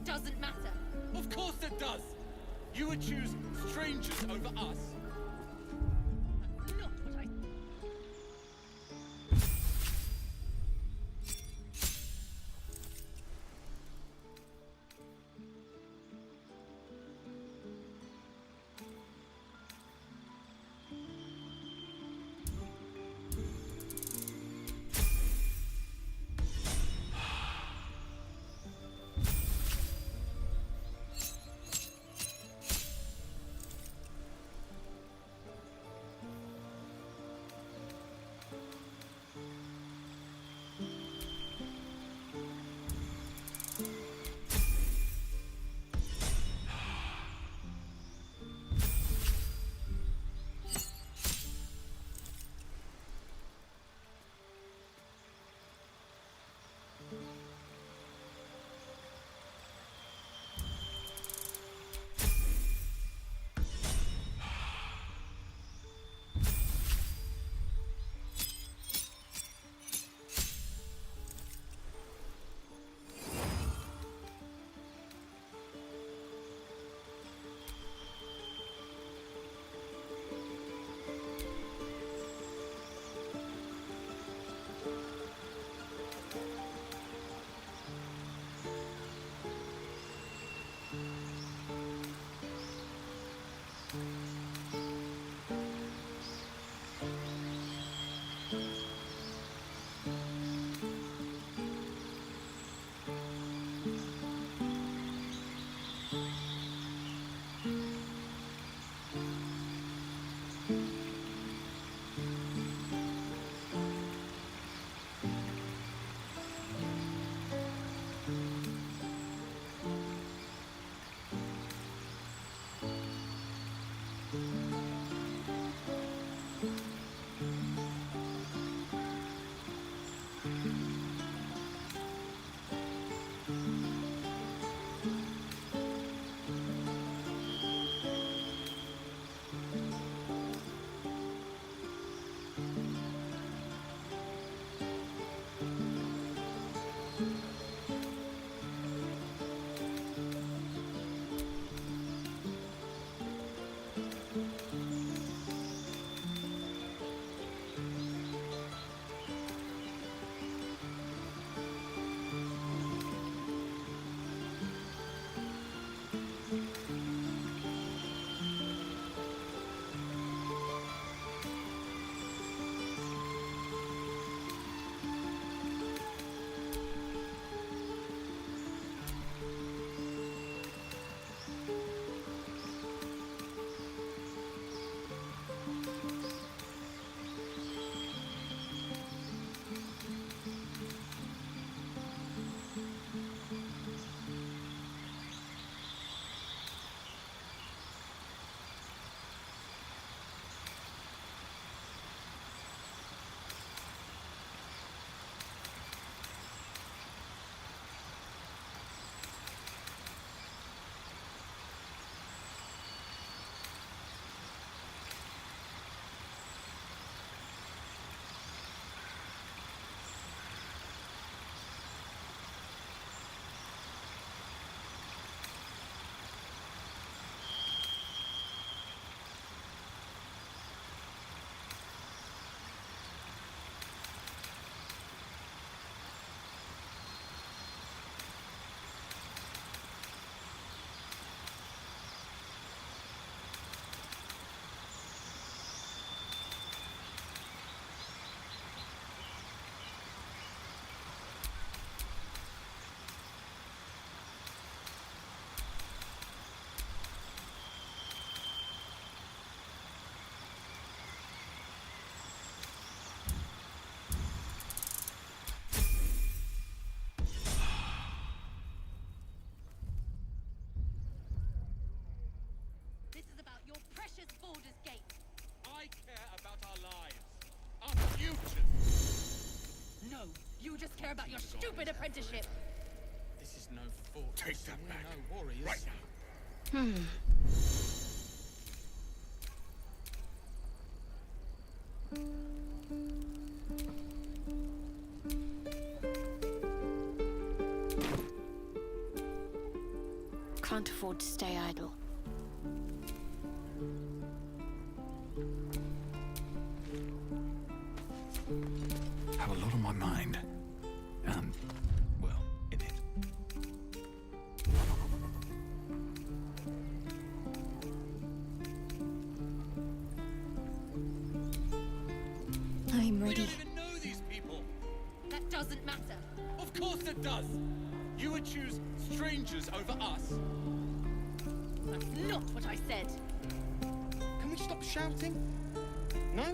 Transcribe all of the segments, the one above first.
It doesn't matter. Of course it does! You would choose strangers over us. Not what I... This is about your precious Baldur's Gate. I care about our lives. Our futures. No, you just care about your stupid apprenticeship. This is no fortress. Take that We're back. no warriors. Right now. can't afford to stay idle. Have a lot on my mind. And, well, in it. I'm We ready. don't even know these people. That doesn't matter. Of course it does. You would choose strangers over us. That's not what I said. Can we stop shouting? No?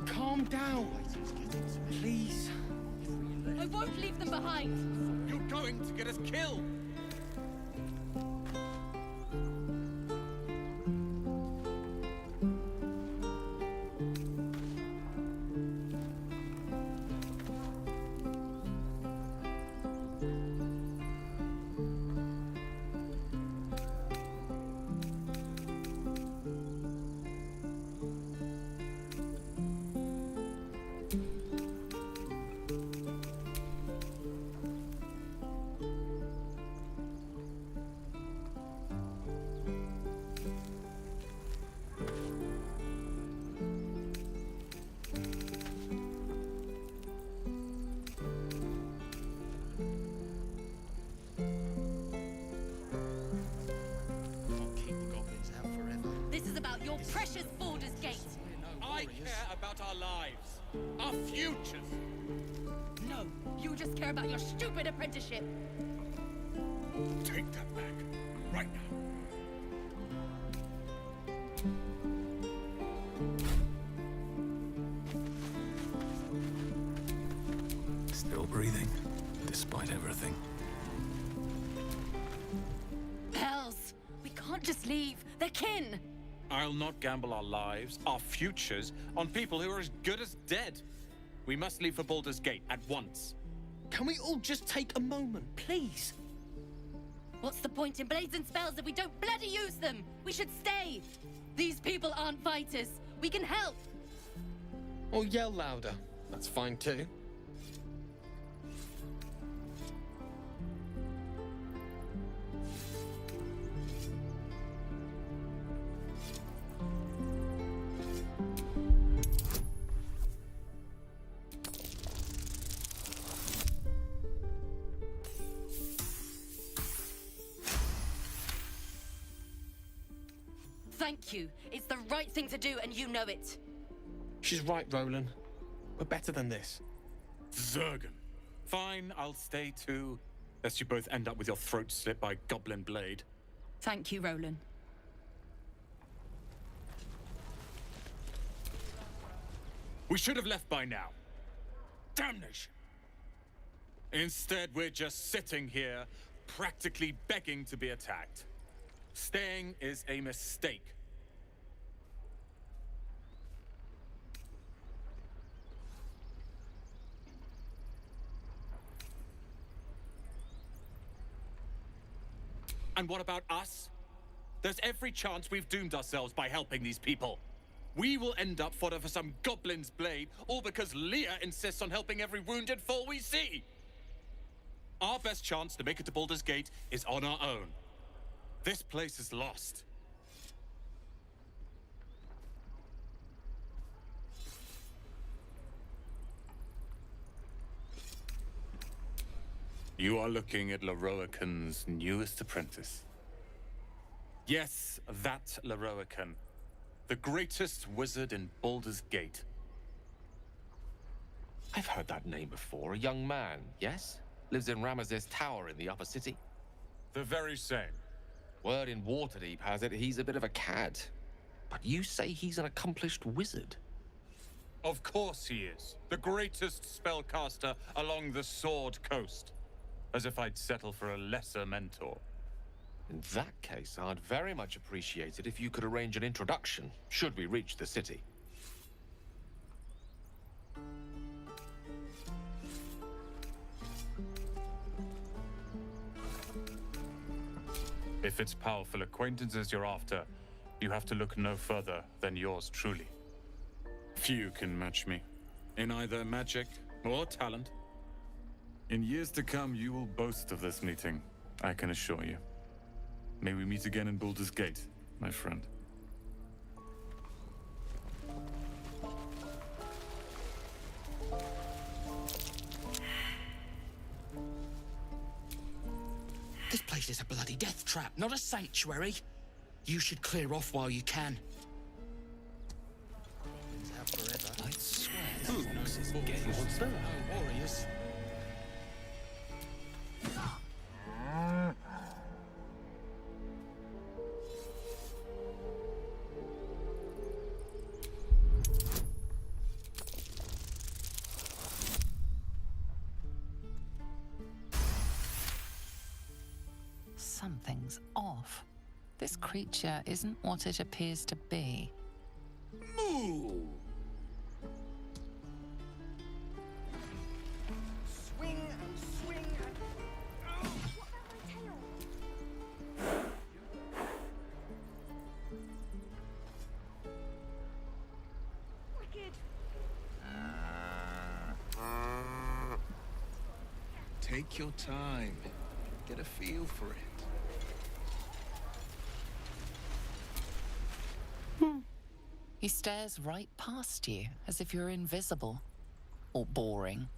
Calm down. Please. I won't leave them behind. You're going to get us killed. Can't keep the goblins out forever. This is about your precious Baldur's Gate. I care about our lives, our futures. No, you just care about your stupid apprenticeship. Take that back, right now. Still breathing, despite everything. Hells, we can't just leave. They're kin. I'll not gamble our lives, our futures, on people who are as good as dead. We must leave for Baldur's Gate at once. Can we all just take a moment, please? What's the point in blades and spells if we don't bloody use them? We should stay. These people aren't fighters. We can help. Or yell louder. That's fine too. Thank you. It's the right thing to do, and you know it. She's right, Roland. We're better than this. Zergan. Fine, I'll stay too. Lest you both end up with your throat slit by goblin blade. Thank you, Roland. We should have left by now. Damnation! Instead, we're just sitting here, practically begging to be attacked. Staying is a mistake. And what about us? There's every chance we've doomed ourselves by helping these people. We will end up fodder for some goblin's blade, all because Leah insists on helping every wounded foe we see. Our best chance to make it to Baldur's Gate is on our own. This place is lost. You are looking at Leroican's newest apprentice. Yes, that Leroican. The greatest wizard in Baldur's Gate. I've heard that name before. A young man, yes? Lives in Ramazes Tower in the upper city. The very same. Word in Waterdeep has it he's a bit of a cad. But you say he's an accomplished wizard. Of course he is. The greatest spellcaster along the Sword Coast. As if I'd settle for a lesser mentor. In that case, I'd very much appreciate it if you could arrange an introduction, should we reach the city. If it's powerful acquaintances you're after, you have to look no further than yours truly. Few can match me, in either magic or talent. In years to come, you will boast of this meeting, I can assure you. May we meet again in Baldur's Gate, my friend. This place is a bloody death trap, not a sanctuary. You should clear off while you can. Out forever. I swear this is getting No warriors. Something's off. This creature isn't what it appears to be. Moo! Swing and swing and... Oh, what about my tail? Wicked. Take your time. Get a feel for it. He stares right past you, as if you're invisible. Or boring.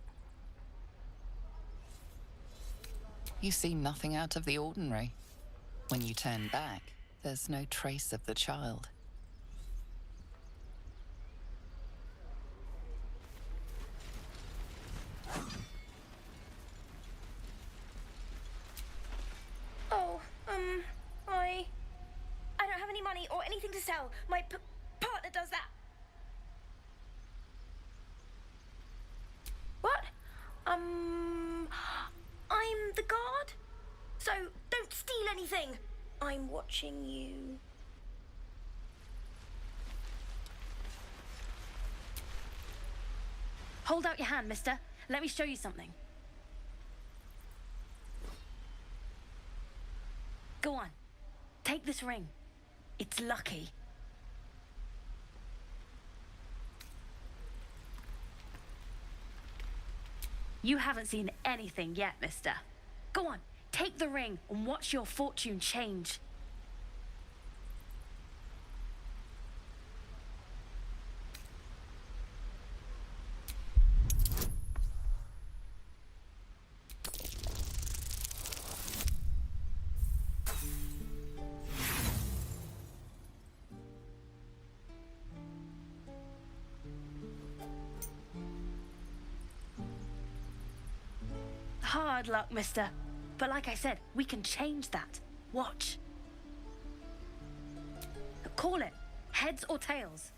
You see nothing out of the ordinary. When you turn back, there's no trace of the child. Oh, I don't have any money or anything to sell. My partner does that. What? I'm the guard. So don't steal anything. I'm watching you. Hold out your hand, mister. Let me show you something. Go on. Take this ring. It's lucky. You haven't seen anything yet, mister. Go on, take the ring and watch your fortune change. Hard luck, mister. But like I said, we can change that. Watch. Call it. Heads or tails.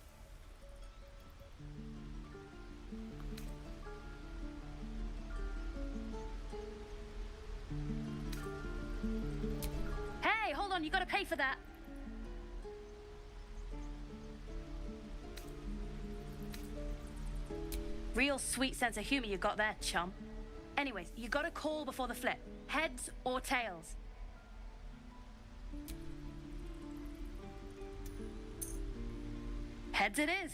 Hey, hold on, you gotta pay for that. Real sweet sense of humor you got there, chum. Anyways, you gotta call before the flip. Heads or tails. Heads it is.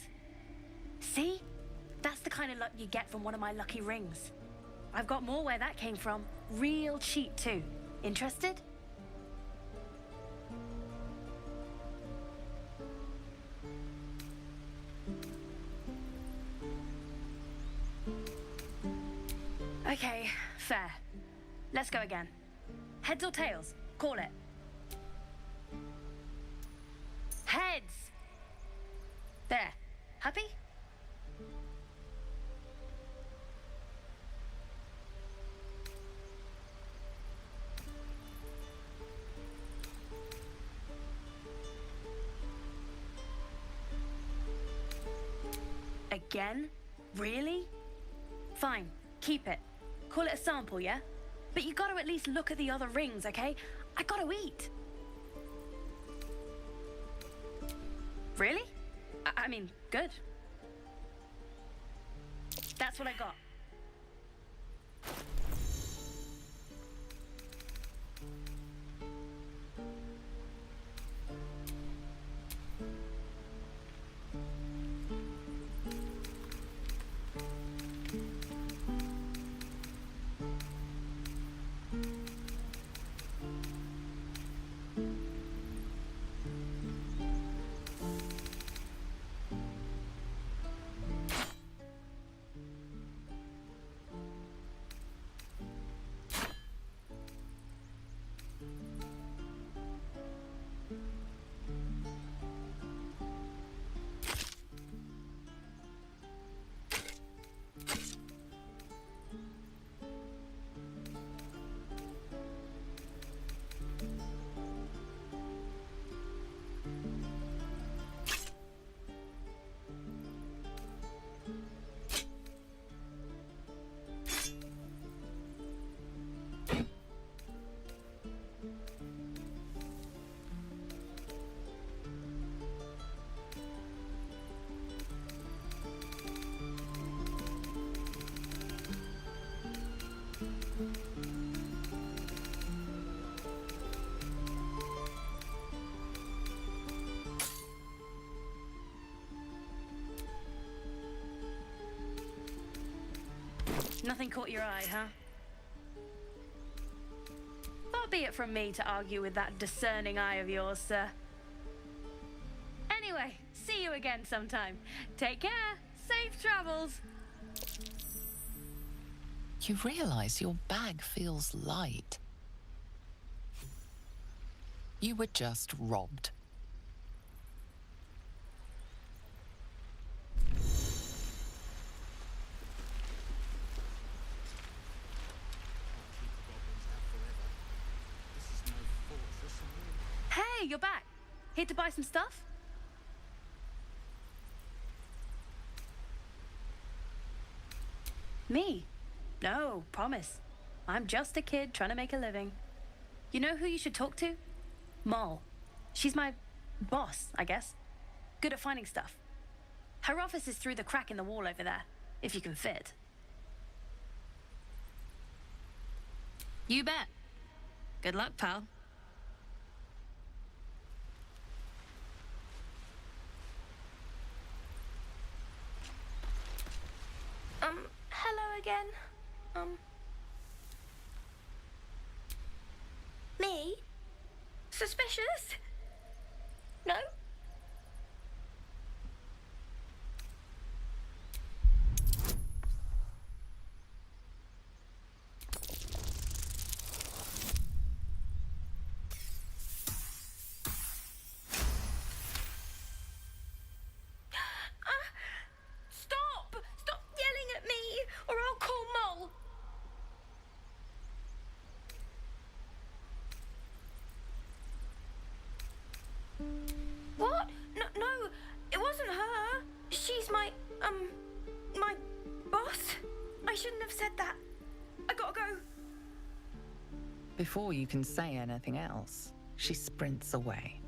See? That's the kind of luck you get from one of my lucky rings. I've got more where that came from. Real cheap too. Interested? Okay, fair. Let's go again. Heads or tails? Call it. Heads! There. Happy? again? Really? Fine, keep it. Call it a sample, yeah? But you gotta at least look at the other rings, okay? I gotta eat. Really? I mean, good. That's what I got. Nothing caught your eye, huh? Far be it from me to argue with that discerning eye of yours, sir. Anyway, see you again sometime. Take care. Safe travels. You realize your bag feels light. You were just robbed. Hey, you're back. Here to buy some stuff? Me? No, promise. I'm just a kid trying to make a living. You know who you should talk to? Moll. She's my boss, I guess. Good at finding stuff. Her office is through the crack in the wall over there, if you can fit. You bet. Good luck, pal. Hello again. Me? Suspicious? No? Stop! Stop yelling at me, or I'll call Moll. What? No, it wasn't her. She's my boss. I shouldn't have said that. I gotta go. Before you can say anything else, she sprints away.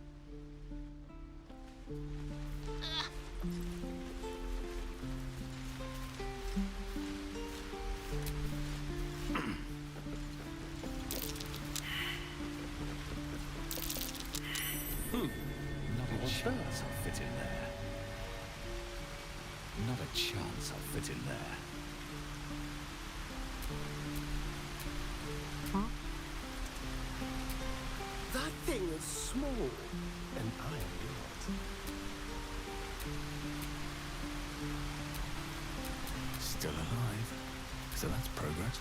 Not a chance I'll fit in there. Not a chance I'll fit in there. That thing is small, and I am not. Still alive. So that's progress.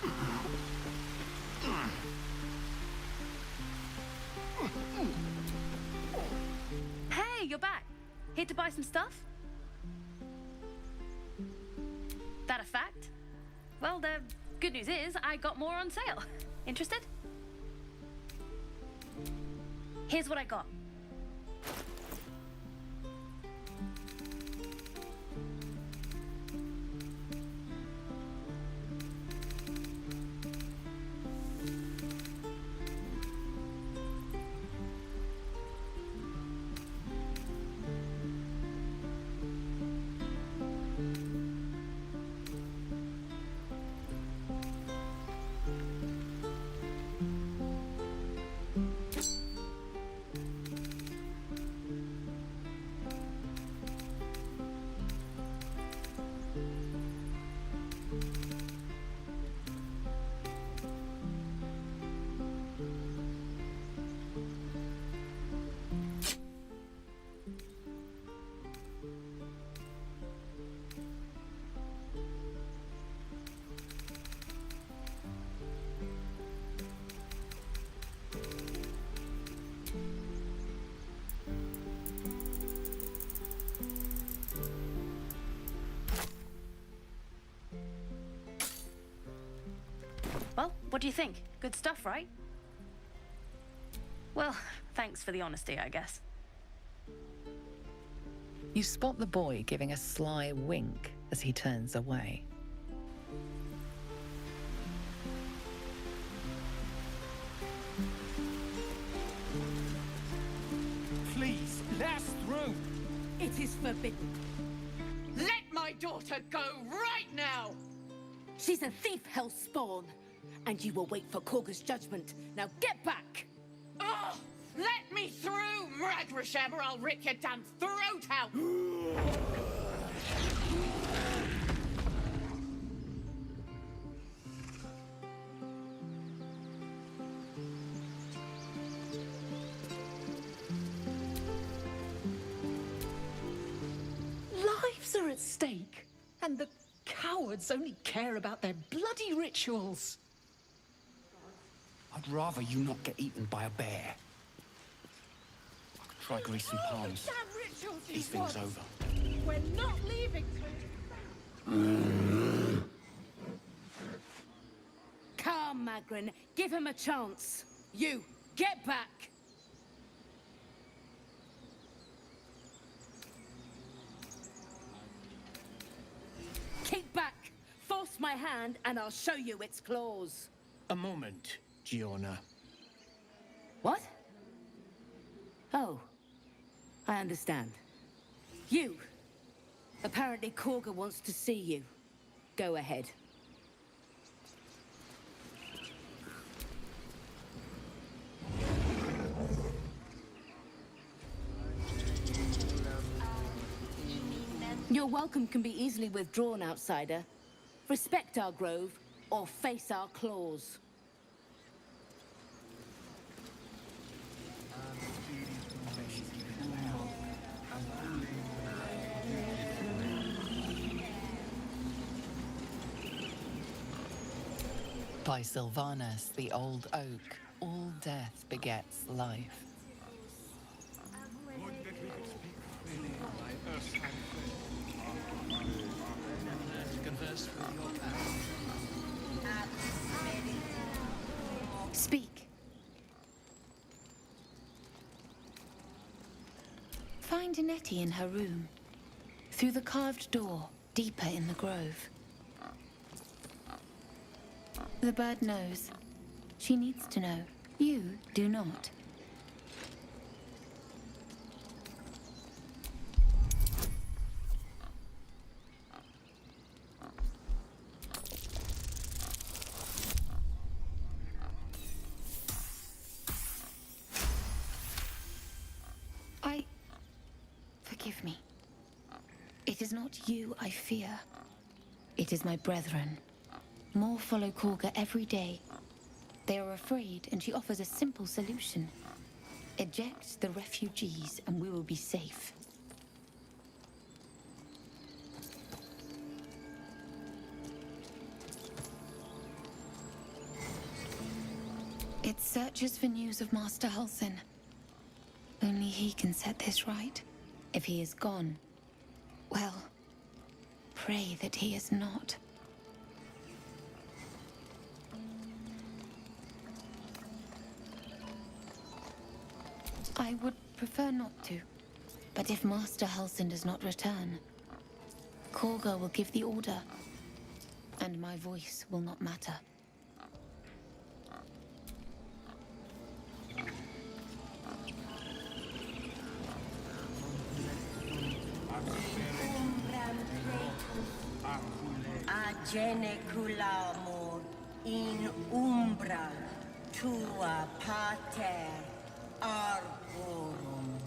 Hey, you're back. Here to buy some stuff? That a fact? Well, the good news is I got more on sale. Interested? Here's what I got. What do you think? Good stuff, right? Well, thanks for the honesty, I guess. You spot the boy giving a sly wink as he turns away. Please, let us through. It is forbidden. Let my daughter go right now! She's a thief, hellspawn. And you will wait for Korga's judgment. Now get back! Oh, let me through, Mragrasham, or I'll rip your damn throat out! Lives are at stake, and the cowards only care about their bloody rituals. I'd rather you not get eaten by a bear. I could try greasing palms. Damn rituals you These things want. over. We're not leaving Calm, Magrin. Give him a chance. You, get back! Keep back! Force my hand and I'll show you its claws. A moment, Giona. What? Oh, I understand. You. Apparently Korga wants to see you. Go ahead. Your welcome can be easily withdrawn, outsider. Respect our grove, or face our claws. By Sylvanas, the old oak, all death begets life. Speak. Find Nettie in her room. Through the carved door, deeper in the grove. The bird knows. She needs to know. You do not. Forgive me. It is not you I fear. It is my brethren. More follow Korga every day. They are afraid, and she offers a simple solution. Eject the refugees, and we will be safe. It searches for news of Master Halsin. Only he can set this right. If he is gone, well, pray that he is not. I would prefer not to. But if Master Halsin does not return, Korga will give the order, and my voice will not matter. Geneculamur in umbra tua pater arborum.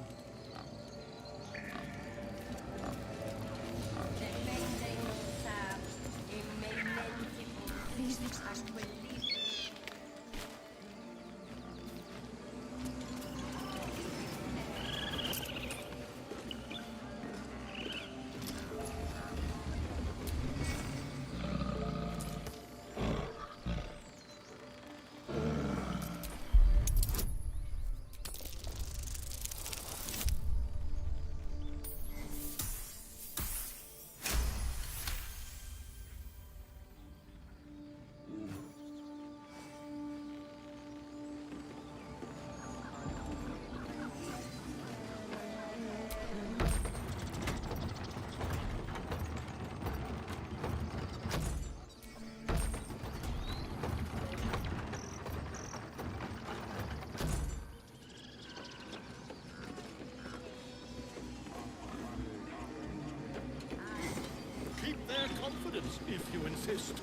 if you insist.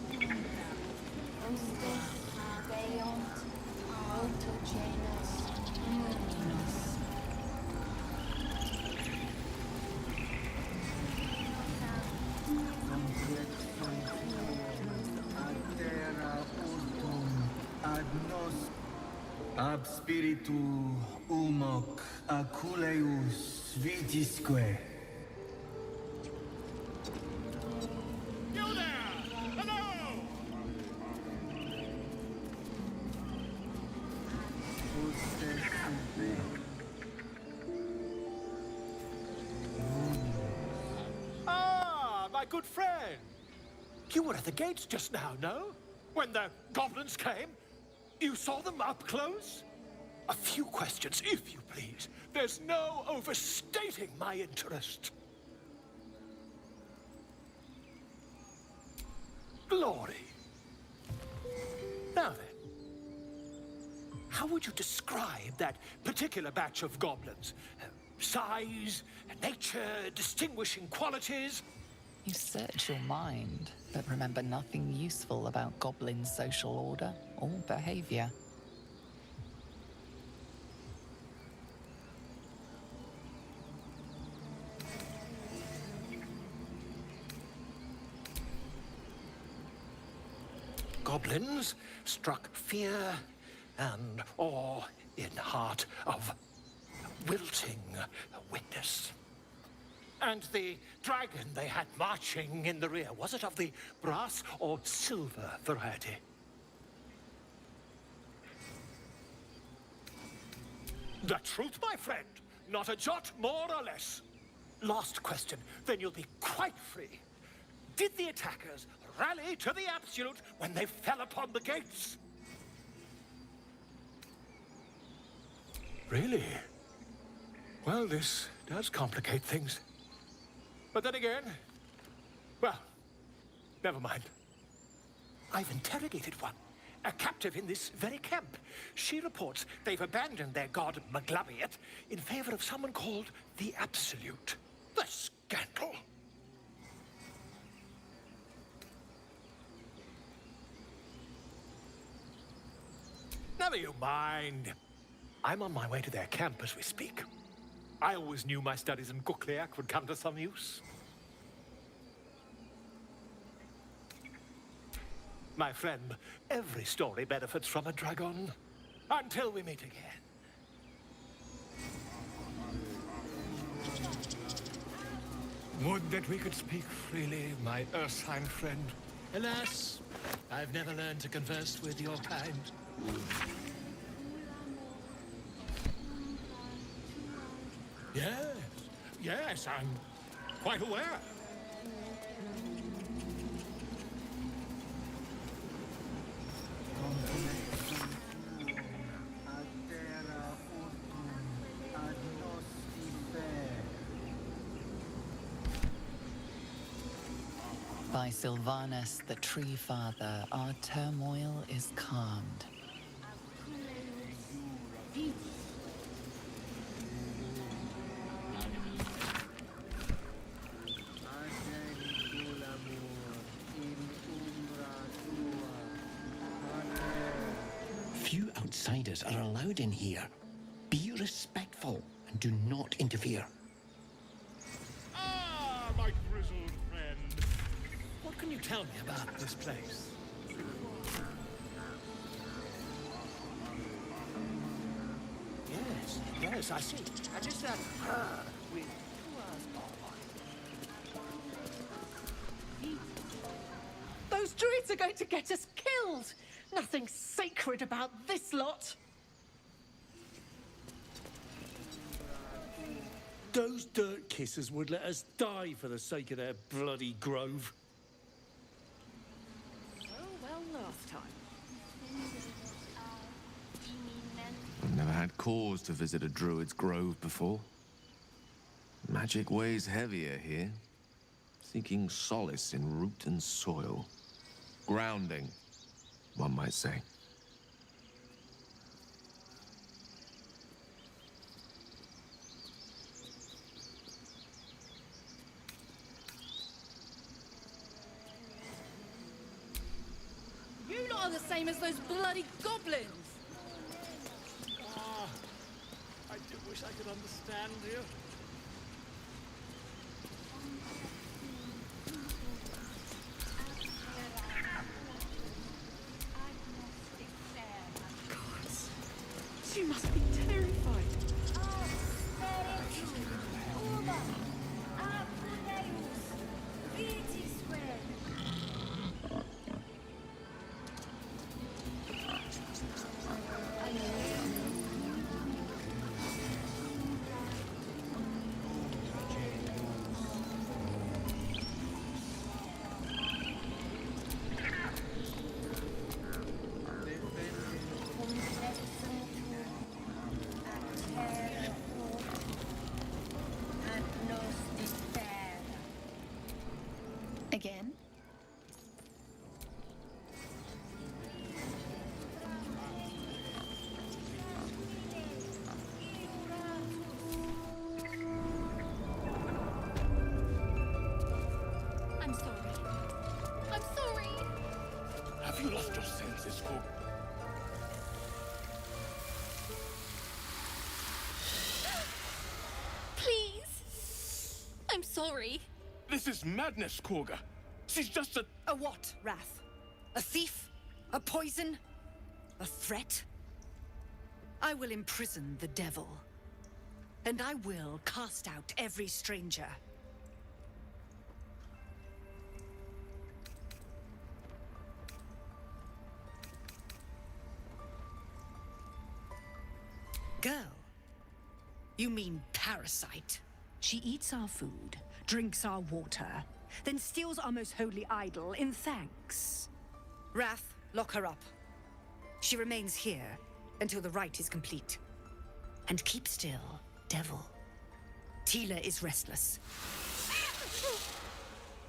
Ab spiritu humoc aculeus vitisque. You there! Hello! Ah, my good friend. You were at the gates just now, no? When the goblins came? You saw them up close? A few questions, if you please. There's no overstating my interest. Glory. Now then, how would you describe that particular batch of goblins? Size, nature, distinguishing qualities? You search your mind, but remember nothing useful about goblin social order or behavior. Goblins struck fear and awe in heart of wilting witness. And the dragon they had marching in the rear, was it of the brass or silver variety? The truth, my friend. Not a jot more or less. Last question, then you'll be quite free. Did the attackers rally to the absolute when they fell upon the gates? Really? Well, this does complicate things. But then again, well, never mind. I've interrogated one, a captive in this very camp. She reports they've abandoned their god Maglabiet in favor of someone called the Absolute. The scandal! Never you mind. I'm on my way to their camp as we speak. I always knew my studies in Gukliak would come to some use. My friend, every story benefits from a dragon. Until we meet again. Would that we could speak freely, my Ursine friend. Alas, I've never learned to converse with your kind. Yes, I'm quite aware. By Sylvanus, the Tree Father, our turmoil is calmed. Few outsiders are allowed in here. Be respectful and do not interfere. Ah, my grizzled friend. What can you tell me about this place? Yes, I see. And is that her with Those druids are going to get us killed! Nothing sacred about this lot! Those dirt kissers would let us die for the sake of their bloody grove. Well, last time. I've never had cause to visit a druid's grove before. Magic weighs heavier here, seeking solace in root and soil. Grounding, one might say. are the same as those bloody goblins. Ah, I do wish I could understand you. She must be terrified. Again? I'm sorry. I'm sorry. Have you lost your senses, Cork? Please. I'm sorry. This is madness, Korga. She's just a... A what, Wrath? A thief? A poison? A threat? I will imprison the devil. And I will cast out every stranger. Girl? You mean parasite? She eats our food, drinks our water, then steals our most holy idol in thanks. Wrath, lock her up. She remains here until the rite is complete. And keep still, devil. Tila is restless.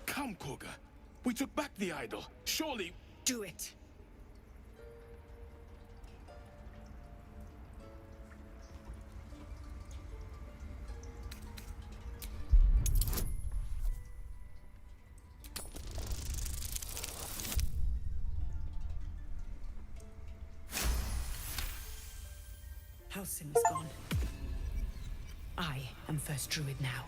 Come, Korga. We took back the idol. Surely... Do it. Halsin is gone. I am first druid now.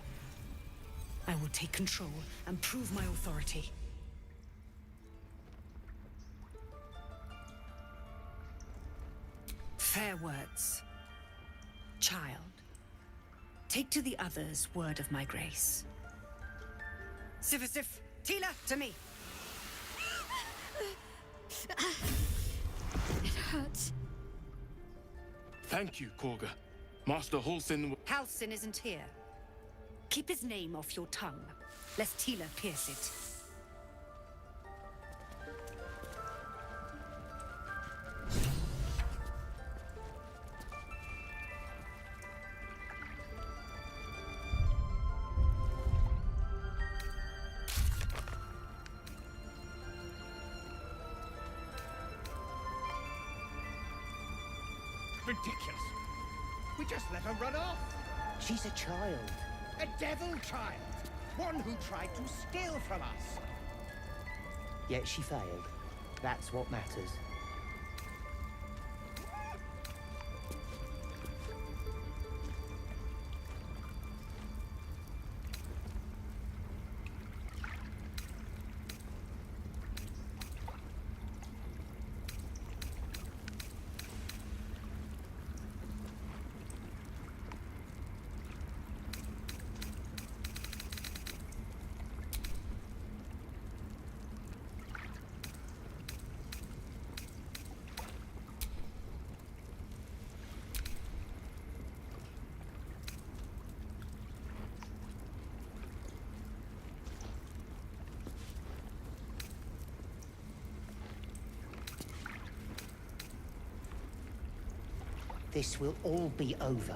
I will take control and prove my authority. Fair words. Child, take to the others word of my grace. Sifasif, Tila, to me. It hurts. Thank you, Korga. Master Halsin... Halsin isn't here. Keep his name off your tongue, lest Tila pierce it. Ridiculous. We just let her run off. She's a child. A devil child. One who tried to steal from us. Yet she failed. That's what matters. This will all be over.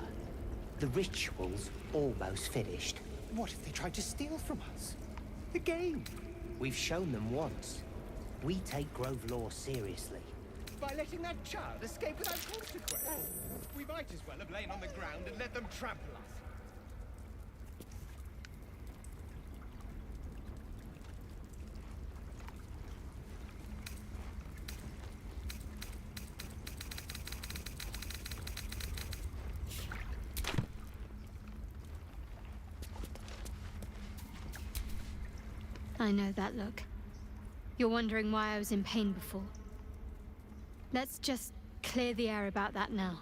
The ritual's almost finished. What if they tried to steal from us? The game. We've shown them once. We take Grove law seriously. By letting that child escape without consequence. We might as well have lain on the ground and let them trample us. I know that look. You're wondering why I was in pain before. Let's just clear the air about that now.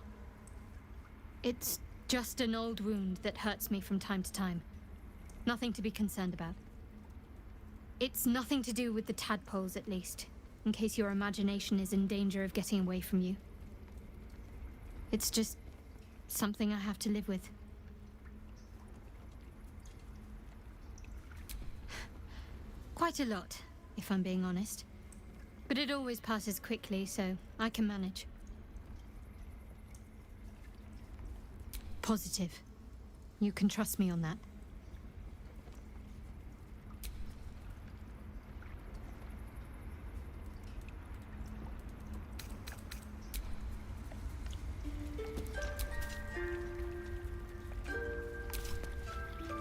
It's just an old wound that hurts me from time to time. Nothing to be concerned about. It's nothing to do with the tadpoles, at least, in case your imagination is in danger of getting away from you. It's just something I have to live with. Quite a lot, if I'm being honest. But it always passes quickly, so I can manage. Positive. You can trust me on that.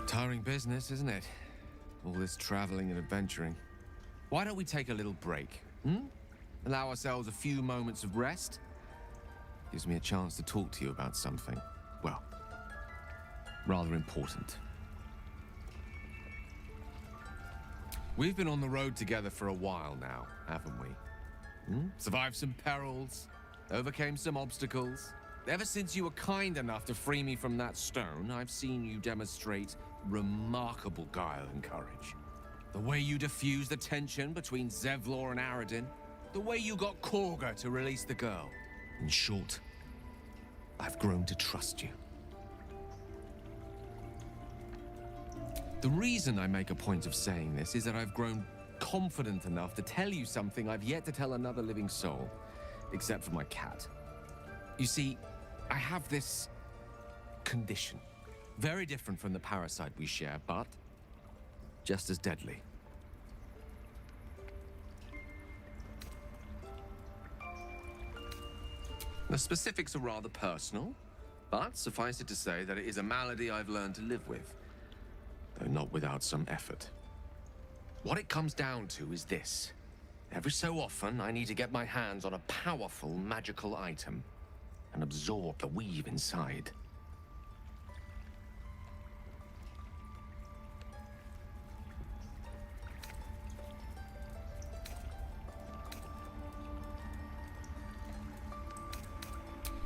Tiring business, isn't it? All this traveling and adventuring. Why don't we take a little break, Allow ourselves a few moments of rest? Gives me a chance to talk to you about something, well, rather important. We've been on the road together for a while now, haven't we? Survived some perils, overcame some obstacles. Ever since you were kind enough to free me from that stone, I've seen you demonstrate remarkable guile and courage. The way you diffused the tension between Zevlor and Aradin, the way you got Korga to release the girl. In short, I've grown to trust you. The reason I make a point of saying this is that I've grown confident enough to tell you something I've yet to tell another living soul, except for my cat. You see, I have this condition. Very different from the parasite we share, but just as deadly. The specifics are rather personal, but suffice it to say that it is a malady I've learned to live with, though not without some effort. What it comes down to is this. Every so often, I need to get my hands on a powerful magical item and absorb the weave inside.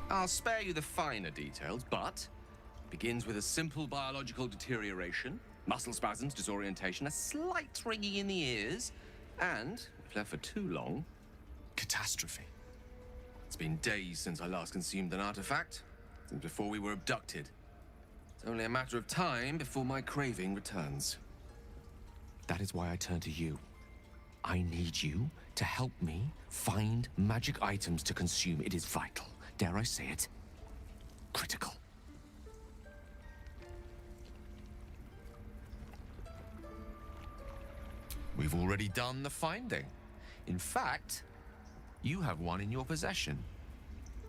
I'll spare you the finer details, but it begins with a simple biological deterioration, muscle spasms, disorientation, a slight ringing in the ears, and, if left for too long, catastrophe. It's been days since I last consumed an artifact, since before we were abducted. It's only a matter of time before my craving returns. That is why I turn to you. I need you to help me find magic items to consume. It is vital. Dare I say it? Critical. We've already done the finding. In fact, you have one in your possession.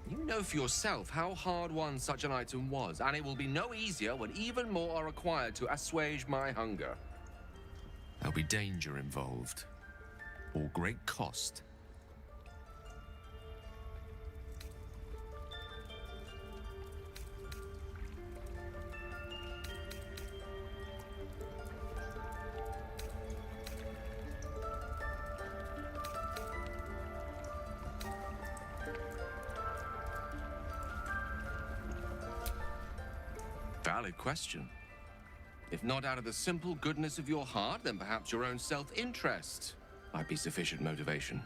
You know for yourself how hard-won such an item was, and it will be no easier when even more are required to assuage my hunger. There'll be danger involved, or great cost. Valid question. If not out of the simple goodness of your heart, then perhaps your own self-interest might be sufficient motivation.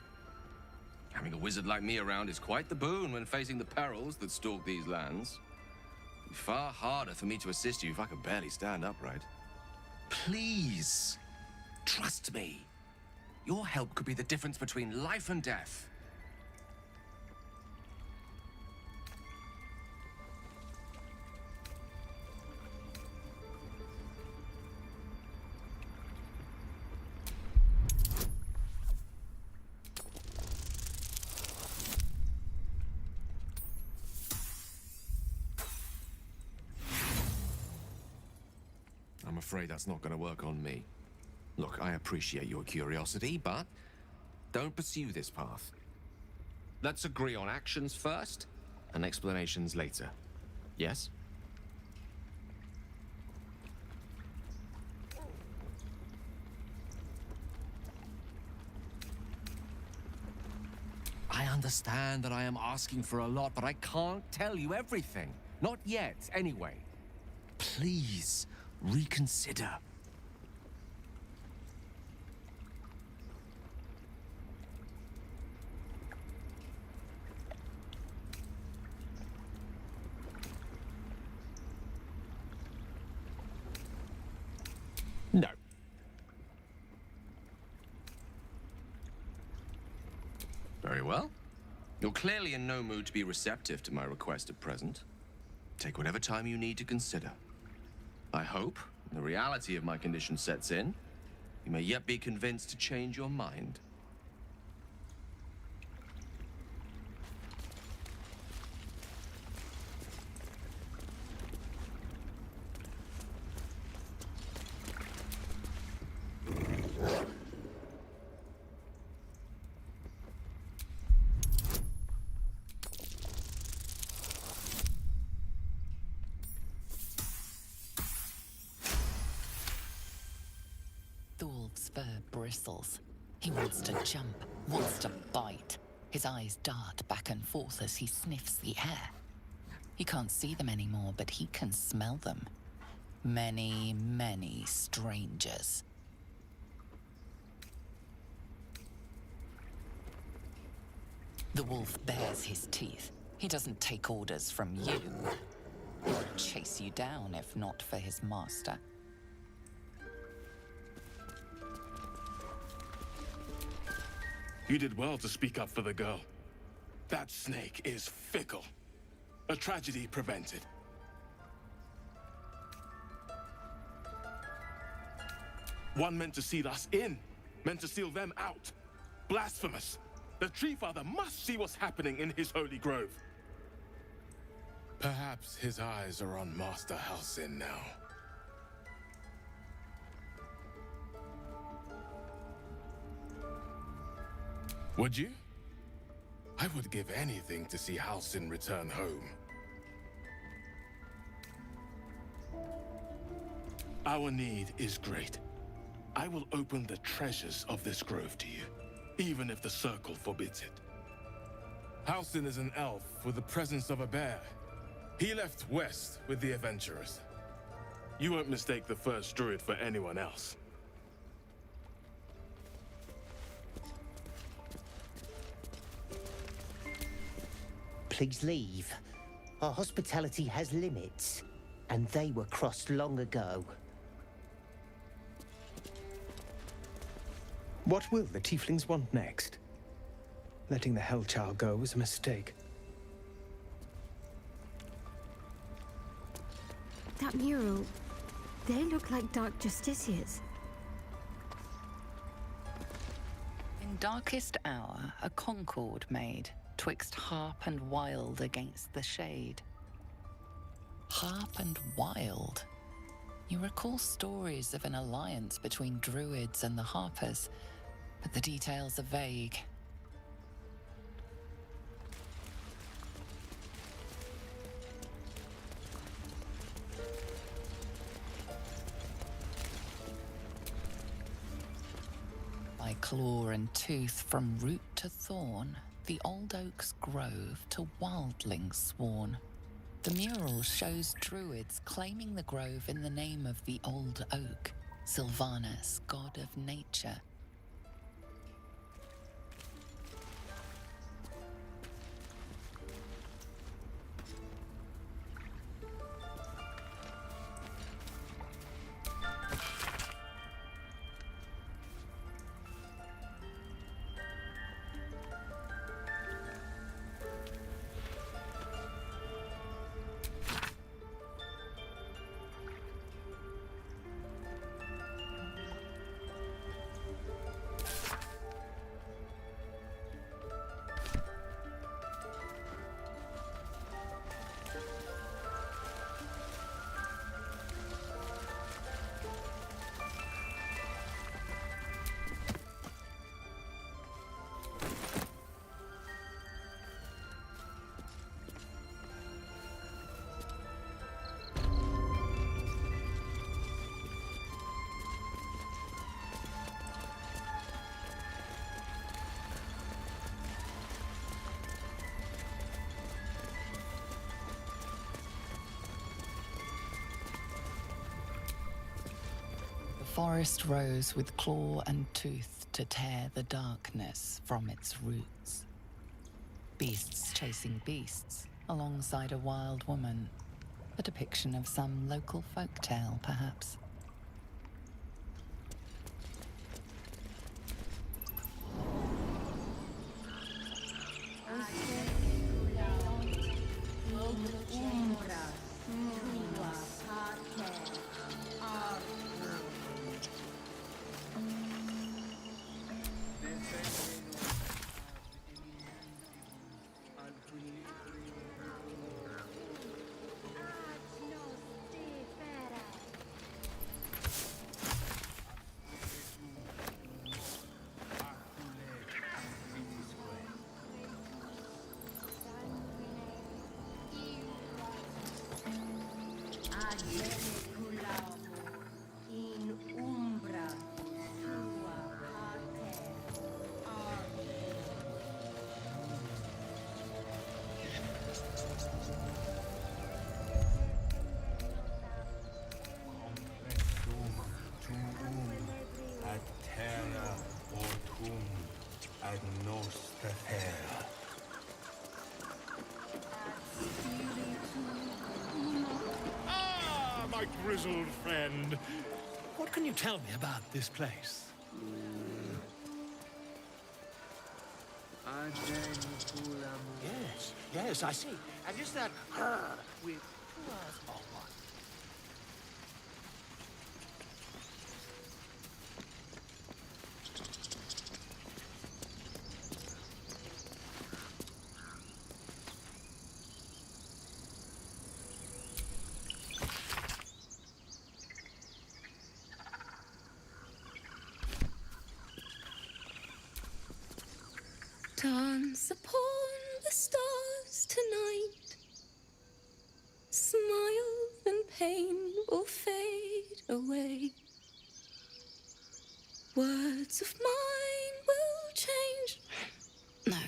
Having a wizard like me around is quite the boon when facing the perils that stalk these lands. It'd be far harder for me to assist you if I could barely stand upright. Please, trust me. Your help could be the difference between life and death. I'm afraid that's not going to work on me. Look, I appreciate your curiosity, but don't pursue this path. Let's agree on actions first and explanations later. Yes? understand that I am asking for a lot, but I can't tell you everything. Not yet, anyway. Please, reconsider. No. Very well. You're clearly in no mood to be receptive to my request at present. Take whatever time you need to consider. I hope, when the reality of my condition sets in, you may yet be convinced to change your mind. Thorv's fur bristles. He wants to jump, wants to bite. His eyes dart back and forth as he sniffs the air. He can't see them anymore, but he can smell them. Many, many strangers. The wolf bares his teeth. He doesn't take orders from you. He would chase you down if not for his master. You did well to speak up for the girl. That snake is fickle. A tragedy prevented. One meant to seal us in, meant to seal them out. Blasphemous. The Tree Father must see what's happening in his holy grove. Perhaps his eyes are on Master Halsin now. Would you? I would give anything to see Halsin return home. Our need is great. I will open the treasures of this grove to you, even if the Circle forbids it. Halsin is an elf with the presence of a bear. He left west with the adventurers. You won't mistake the first druid for anyone else. Please leave. Our hospitality has limits, and they were crossed long ago. What will the tieflings want next? Letting the Hellchild go was a mistake. That mural, they look like Dark Justiciars. In darkest hour, a concord made, twixt harp and wild against the shade. Harp and wild. You recall stories of an alliance between druids and the harpers, but the details are vague. By claw and tooth from root to thorn, the old oak's grove to wildlings sworn. The mural shows druids claiming the grove in the name of the old oak, Sylvanus, god of nature. forest rose with claw and tooth to tear the darkness from its roots. Beasts chasing beasts alongside a wild woman. A depiction of some local folktale, perhaps. In umbra tua pater ad terra ortum ad nos terra. Ah, my grizzled friend. What can you tell me about this place? Yes, yes, I see. And is that her with two eyes or one? Dance upon the stars tonight. Smile and pain will fade away. Words of mine will change. No.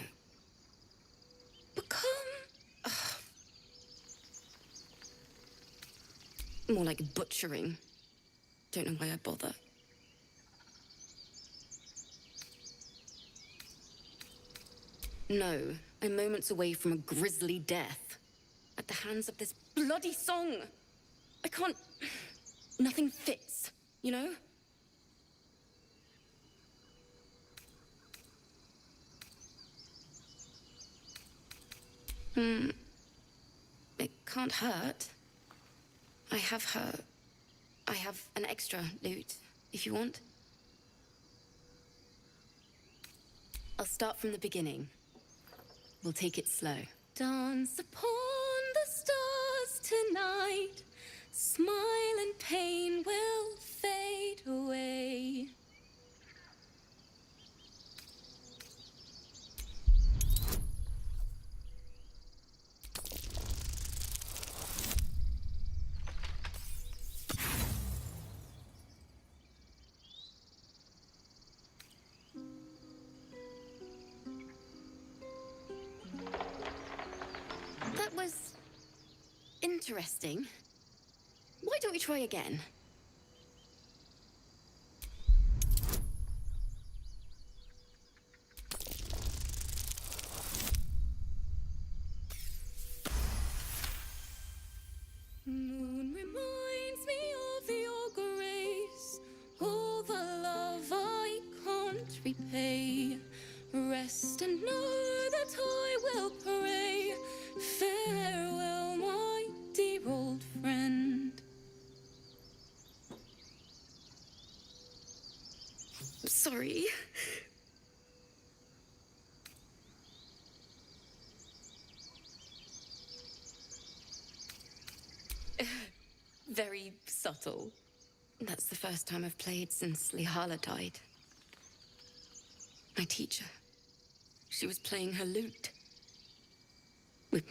Become. More like butchering. Don't know why I bother. No, I'm moments away from a grisly death. At the hands of this bloody song. I can't... Nothing fits, you know? It can't hurt. I have an extra loot, if you want. I'll start from the beginning. We'll take it slow. Dance upon the stars tonight. Smile and pain will fade away. That was interesting. Why don't we try again? Moon reminds me of your grace, all the love I can't repay. Rest and know that I will pray. Farewell, my dear old friend. Sorry. Very subtle. That's the first time I've played since Lihala died. My teacher. She was playing her lute. We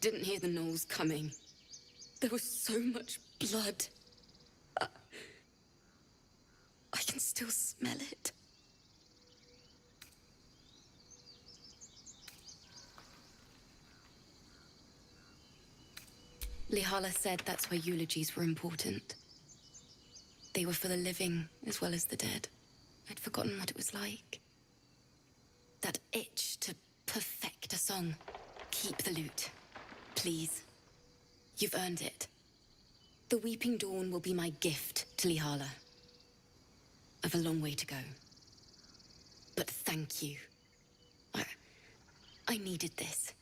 didn't hear the gnolls coming. There was so much blood. I can still smell it. Lihala said that's why eulogies were important. They were for the living as well as the dead. I'd forgotten what it was like. That itch to perfect a song. Keep the lute, please. You've earned it. The Weeping Dawn will be my gift to Lihala. I've a long way to go. But thank you. I needed this.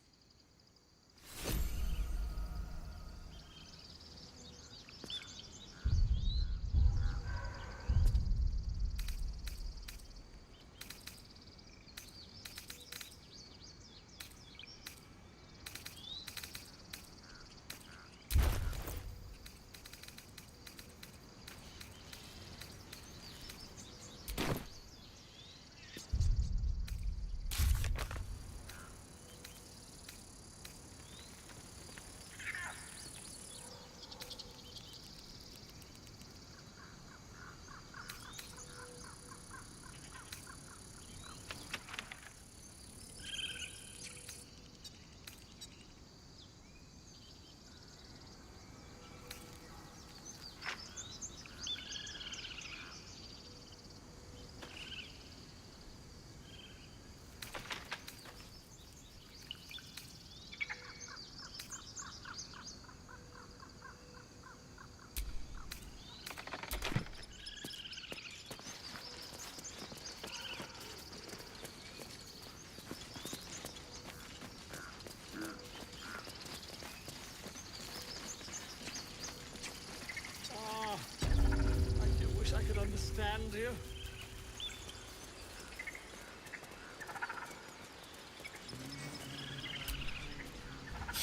I could understand you.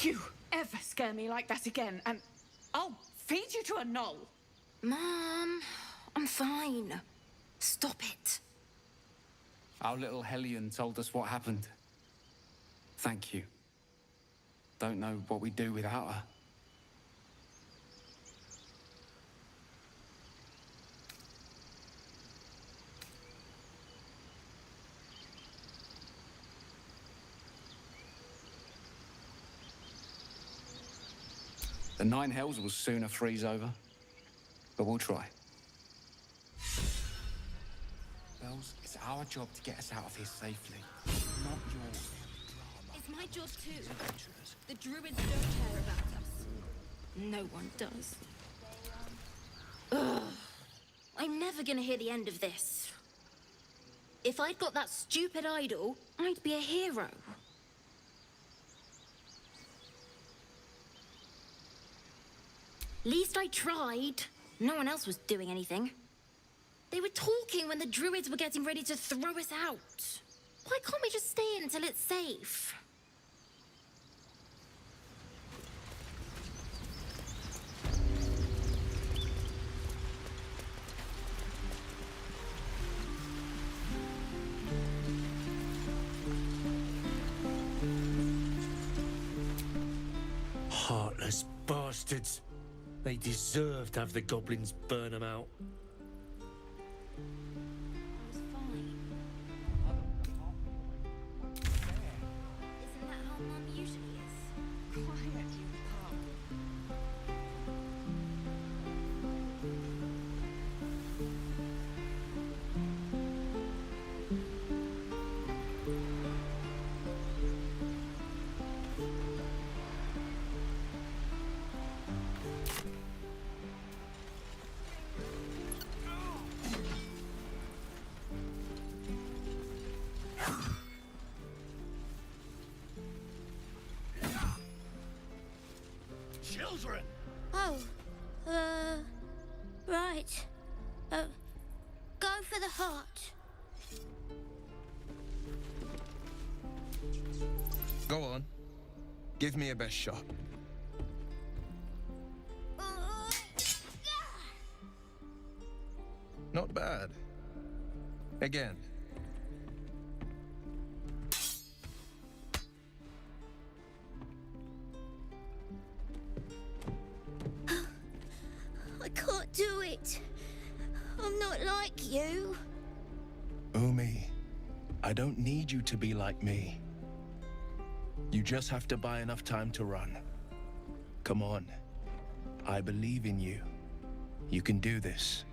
You ever scare me like that again, and I'll feed you to a knoll. Mom, I'm fine. Stop it. Our little Hellion told us what happened. Thank you. Don't know what we'd do without her. The Nine Hells will sooner freeze over, but we'll try. Bells, it's our job to get us out of here safely, not yours. It's my job too. The druids don't care about us. No one does. Ugh. I'm never gonna hear the end of this. If I'd got that stupid idol, I'd be a hero. Least I tried. No one else was doing anything. They were talking when the druids were getting ready to throw us out. Why can't we just stay in until it's safe? Heartless bastards. They deserve to have the goblins burn them out. Isn't that how Mum usually is? Quiet, you pup. Children! Oh, right. Go for the heart. Go on. Give me a best shot. Not bad. Again. I can't do it. I'm not like you. Umi, I don't need you to be like me. You just have to buy enough time to run. Come on. I believe in you. You can do this.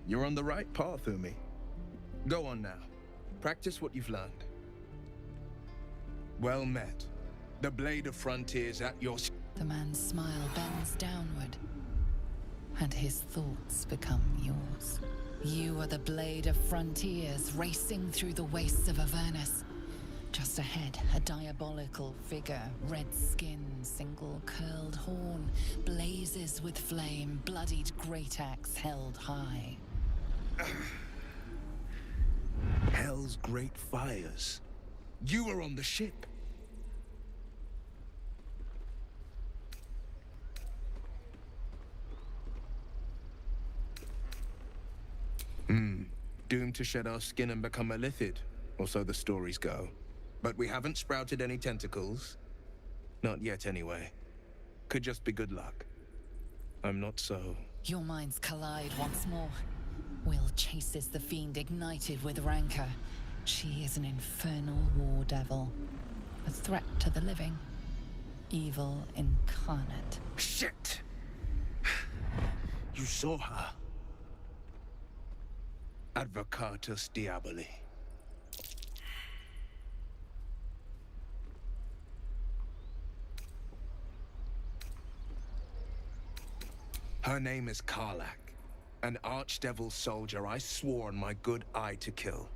You're on the right path, Umi. Go on now. Practice what you've learned. Well met. The blade of frontiers at your... The man's smile bends downward, and his thoughts become yours. You are the blade of frontiers racing through the wastes of Avernus. Just ahead, a diabolical figure, red skin, single curled horn, blazes with flame, bloodied great axe held high. Hell's great fires. You were on the ship. Doomed to shed our skin and become a lithid, or so the stories go. But we haven't sprouted any tentacles. Not yet, anyway. Could just be good luck. I'm not so... Your minds collide once more. Will chases the fiend ignited with rancor. She is an infernal war devil. A threat to the living. Evil incarnate. Shit! You saw her. Advocatus Diaboli. Her name is Karlach, an archdevil soldier I swore on my good eye to kill.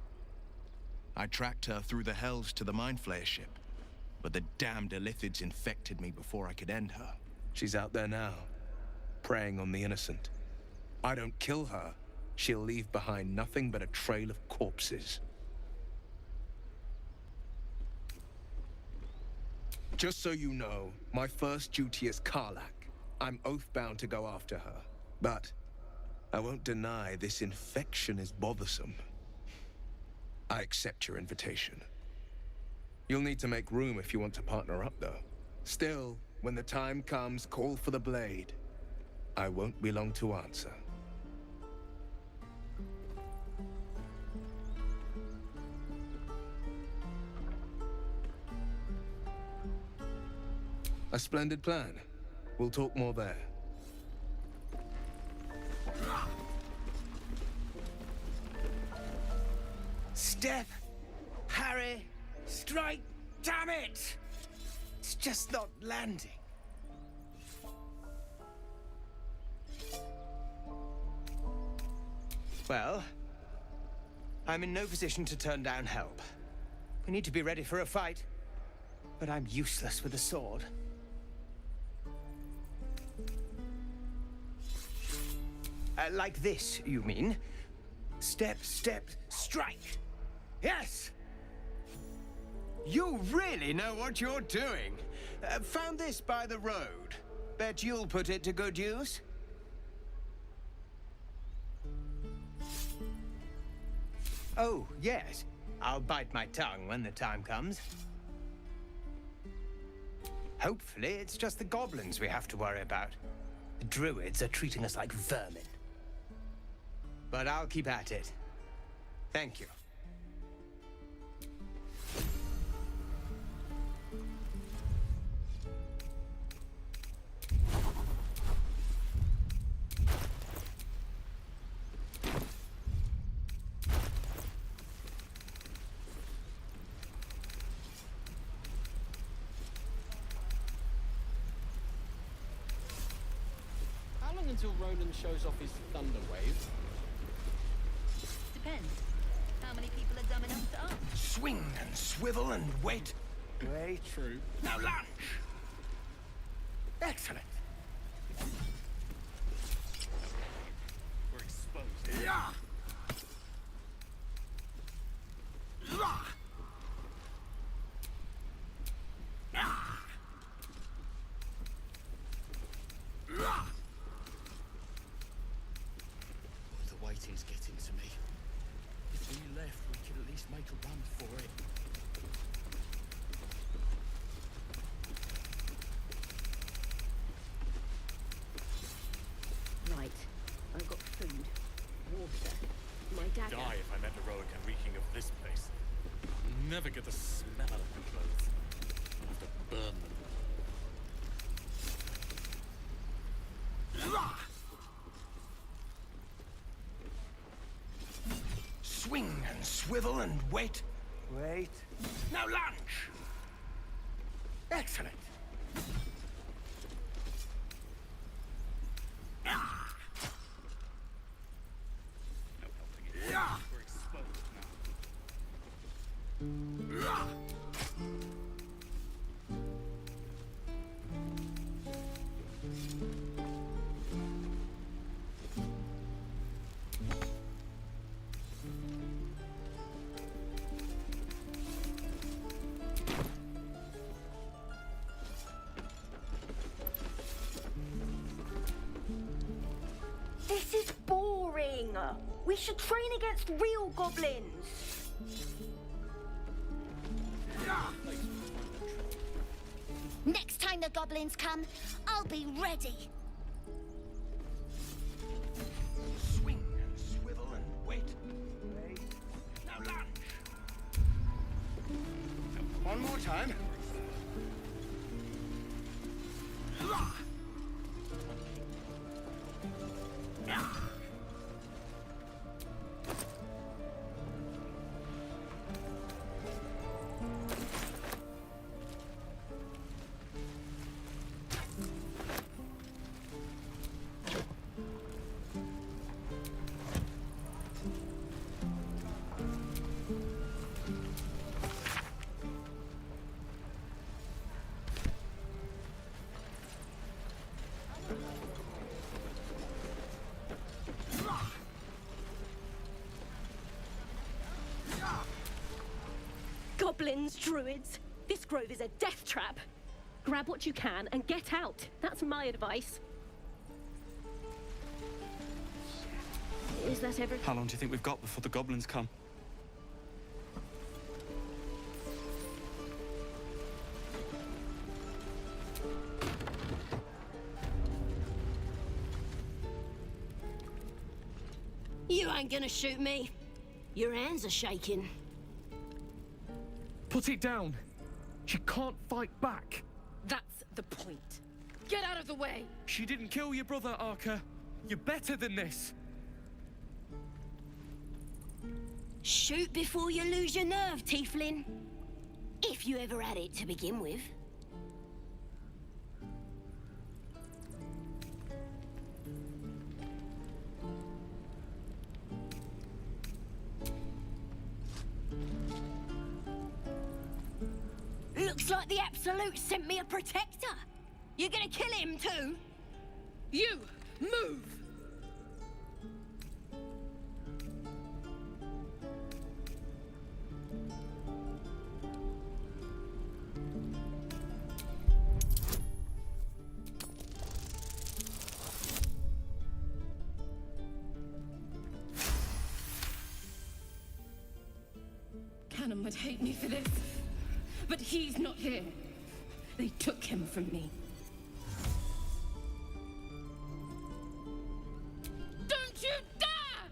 I tracked her through the hells to the Mind Flayer ship, but the damned Illithids infected me before I could end her. She's out there now, preying on the innocent. I don't kill her, she'll leave behind nothing but a trail of corpses. Just so you know, my first duty is Karlach. I'm oath-bound to go after her. But I won't deny this infection is bothersome. I accept your invitation. You'll need to make room if you want to partner up, though. Still, when the time comes, call for the blade. I won't be long to answer. A splendid plan. We'll talk more there. Step! Harry! Strike! Damn it! It's just not landing. Well, I'm in no position to turn down help. We need to be ready for a fight, but I'm useless with a sword. Like this, you mean? Step, step, strike! Yes! You really know what you're doing. Found this by the road. Bet you'll put it to good use. Oh, yes. I'll bite my tongue when the time comes. Hopefully, it's just the goblins we have to worry about. The druids are treating us like vermin. But I'll keep at it. Thank you. How long until Roland shows off his thunder wave? Depends. How many people are dumb enough to ask? Swing and swivel and wait. Wait. True. Now lunge! Excellent. We're exposed. Yeah! The waiting's getting to me. If we left, we could at least make a run for it. Right. I've got food, water, my dagger. Die if I'm heroic and reeking of this place. I'll never get the smell out of my clothes. I'll have to burn them. Wait. Wait. Now lunge! Excellent. We're exposed now. This is boring. We should train against real goblins. Next time the goblins come, I'll be ready. Swing and swivel and wait. Wait. Now lunge. One more time. Goblins, druids. This grove is a death trap. Grab what you can and get out. That's my advice. Is that everything? How long do you think we've got before the goblins come? You ain't gonna shoot me. Your hands are shaking. Put it down. She can't fight back. That's the point. Get out of the way! She didn't kill your brother, Arca. You're better than this. Shoot before you lose your nerve, Tieflin. If you ever had it to begin with. Looks like the Absolute sent me a protector. You gonna kill him too? You! Move! Cannon would hate me for this. But he's not here. They took him from me. Don't you dare!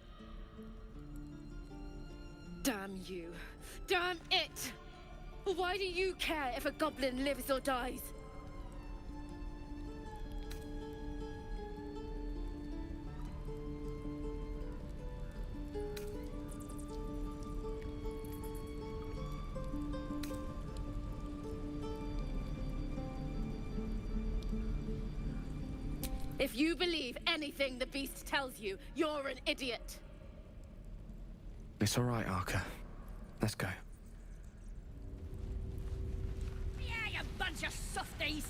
Damn you. Damn it! Why do you care if a goblin lives or dies? If you believe anything the beast tells you, you're an idiot. It's all right, Arca. Let's go. Yeah, you bunch of softies!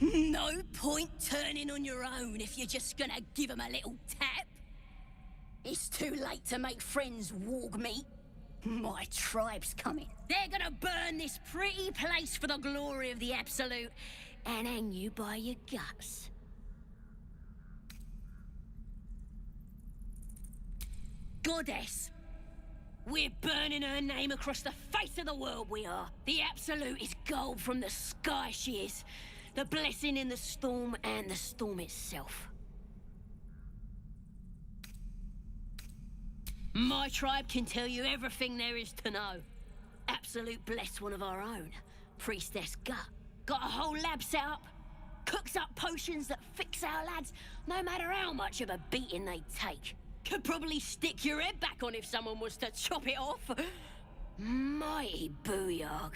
No point turning on your own if you're just gonna give them a little tap. It's too late to make friends, warg meat. My tribe's coming. They're gonna burn this pretty place for the glory of the Absolute and hang you by your guts. Goddess. We're burning her name across the face of the world, we are. The Absolute is gold from the sky, she is. The blessing in the storm and the storm itself. My tribe can tell you everything there is to know. absolute bless one of our own. Priestess Gut. Got a whole lab set up. Cooks up potions that fix our lads, no matter how much of a beating they take. Could probably stick your head back on if someone was to chop it off. Mighty booyog.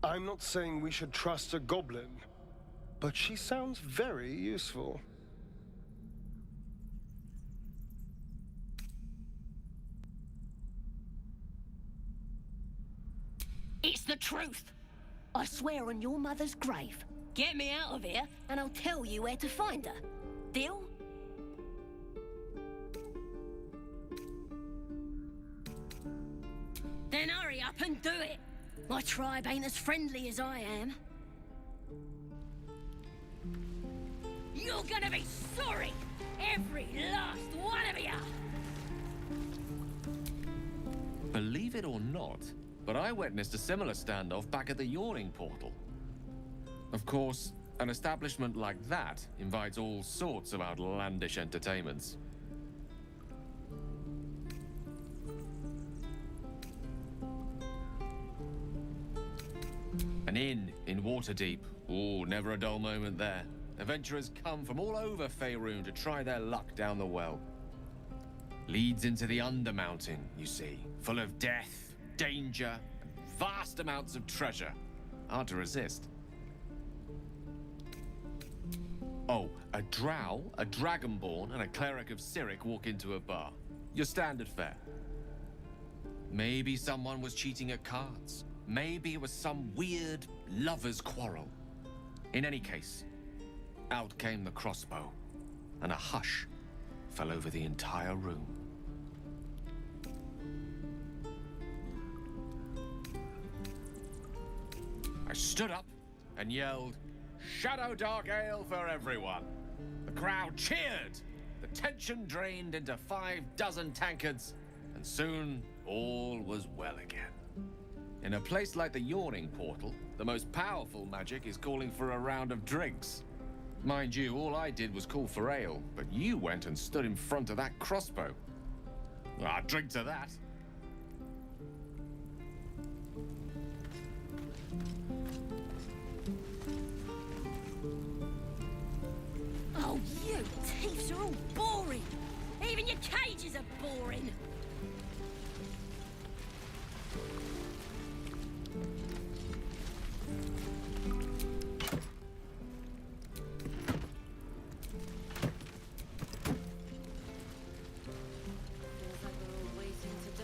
I'm not saying we should trust a goblin, but she sounds very useful. It's the truth. I swear on your mother's grave. Get me out of here, and I'll tell you where to find her. Deal? Then hurry up and do it. My tribe ain't as friendly as I am. You're gonna be sorry! Every last one of you! Believe it or not, but I witnessed a similar standoff back at the Yawning Portal. Of course, an establishment like that invites all sorts of outlandish entertainments. An inn in Waterdeep. Ooh, never a dull moment there. Adventurers come from all over Faerun to try their luck down the well. Leads into the Undermountain, you see, full of death, danger, and vast amounts of treasure. Hard to resist. Oh, a drow, a dragonborn, and a cleric of Cyric walk into a bar. Your standard fare. Maybe someone was cheating at cards. Maybe it was some weird lover's quarrel. In any case, out came the crossbow, and a hush fell over the entire room. I stood up and yelled, "Shadow Dark Ale for everyone!" The crowd cheered. The tension drained into 6 tankards, and soon all was well again. In a place like the Yawning Portal, the most powerful magic is calling for a round of drinks. Mind you, all I did was call for ale, but you went and stood in front of that crossbow. I'd drink to that. Oh, you thieves are all boring. Even your cages are boring. Feels like we're all waiting to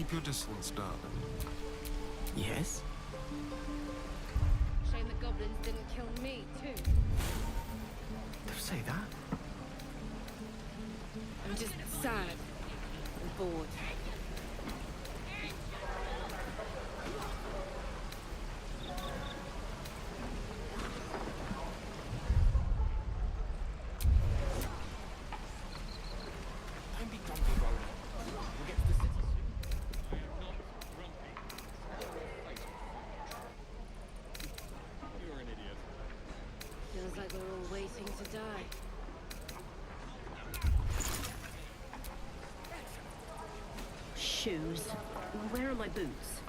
keep your distance, darling. Yes? Shame the goblins didn't kill me, too. Don't say that. I'm just sad and bored. Don't be grumpy, Roland. We'll get to the city soon. I am not grumpy. You're an idiot. Feels like we're all waiting to die. Shoes. Where are my boots?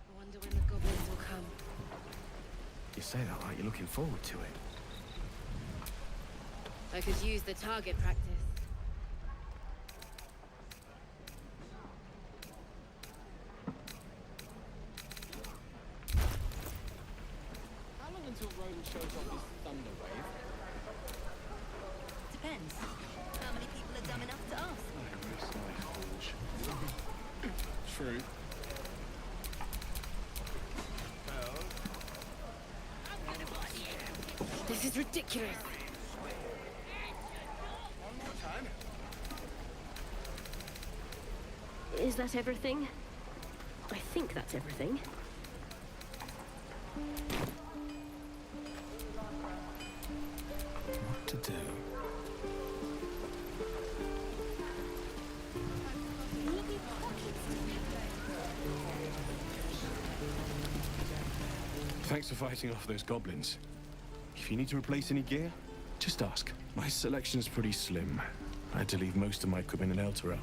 I wonder when the goblins will come. You say that like you're looking forward to it. I could use the target practice. How long until Roland shows off his thunder wave? Depends. How many people are dumb enough to ask? True. This is ridiculous. One more time. Is that everything? I think that's everything. What to do? Thanks for fighting off those goblins. If you need to replace any gear, just ask. My selection's pretty slim. I had to leave most of my equipment in Elturel.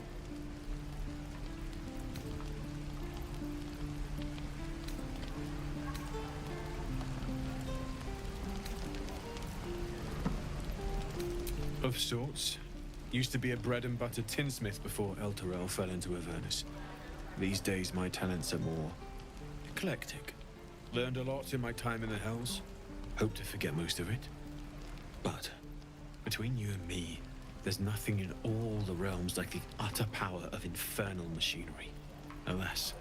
Of sorts. Used to be a bread and butter tinsmith before Elturel fell into Avernus. These days my talents are more eclectic. Learned a lot in my time in the Hells. Hope to forget most of it. But between you and me, there's nothing in all the realms like the utter power of infernal machinery. Alas,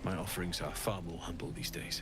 my offerings are far more humble these days.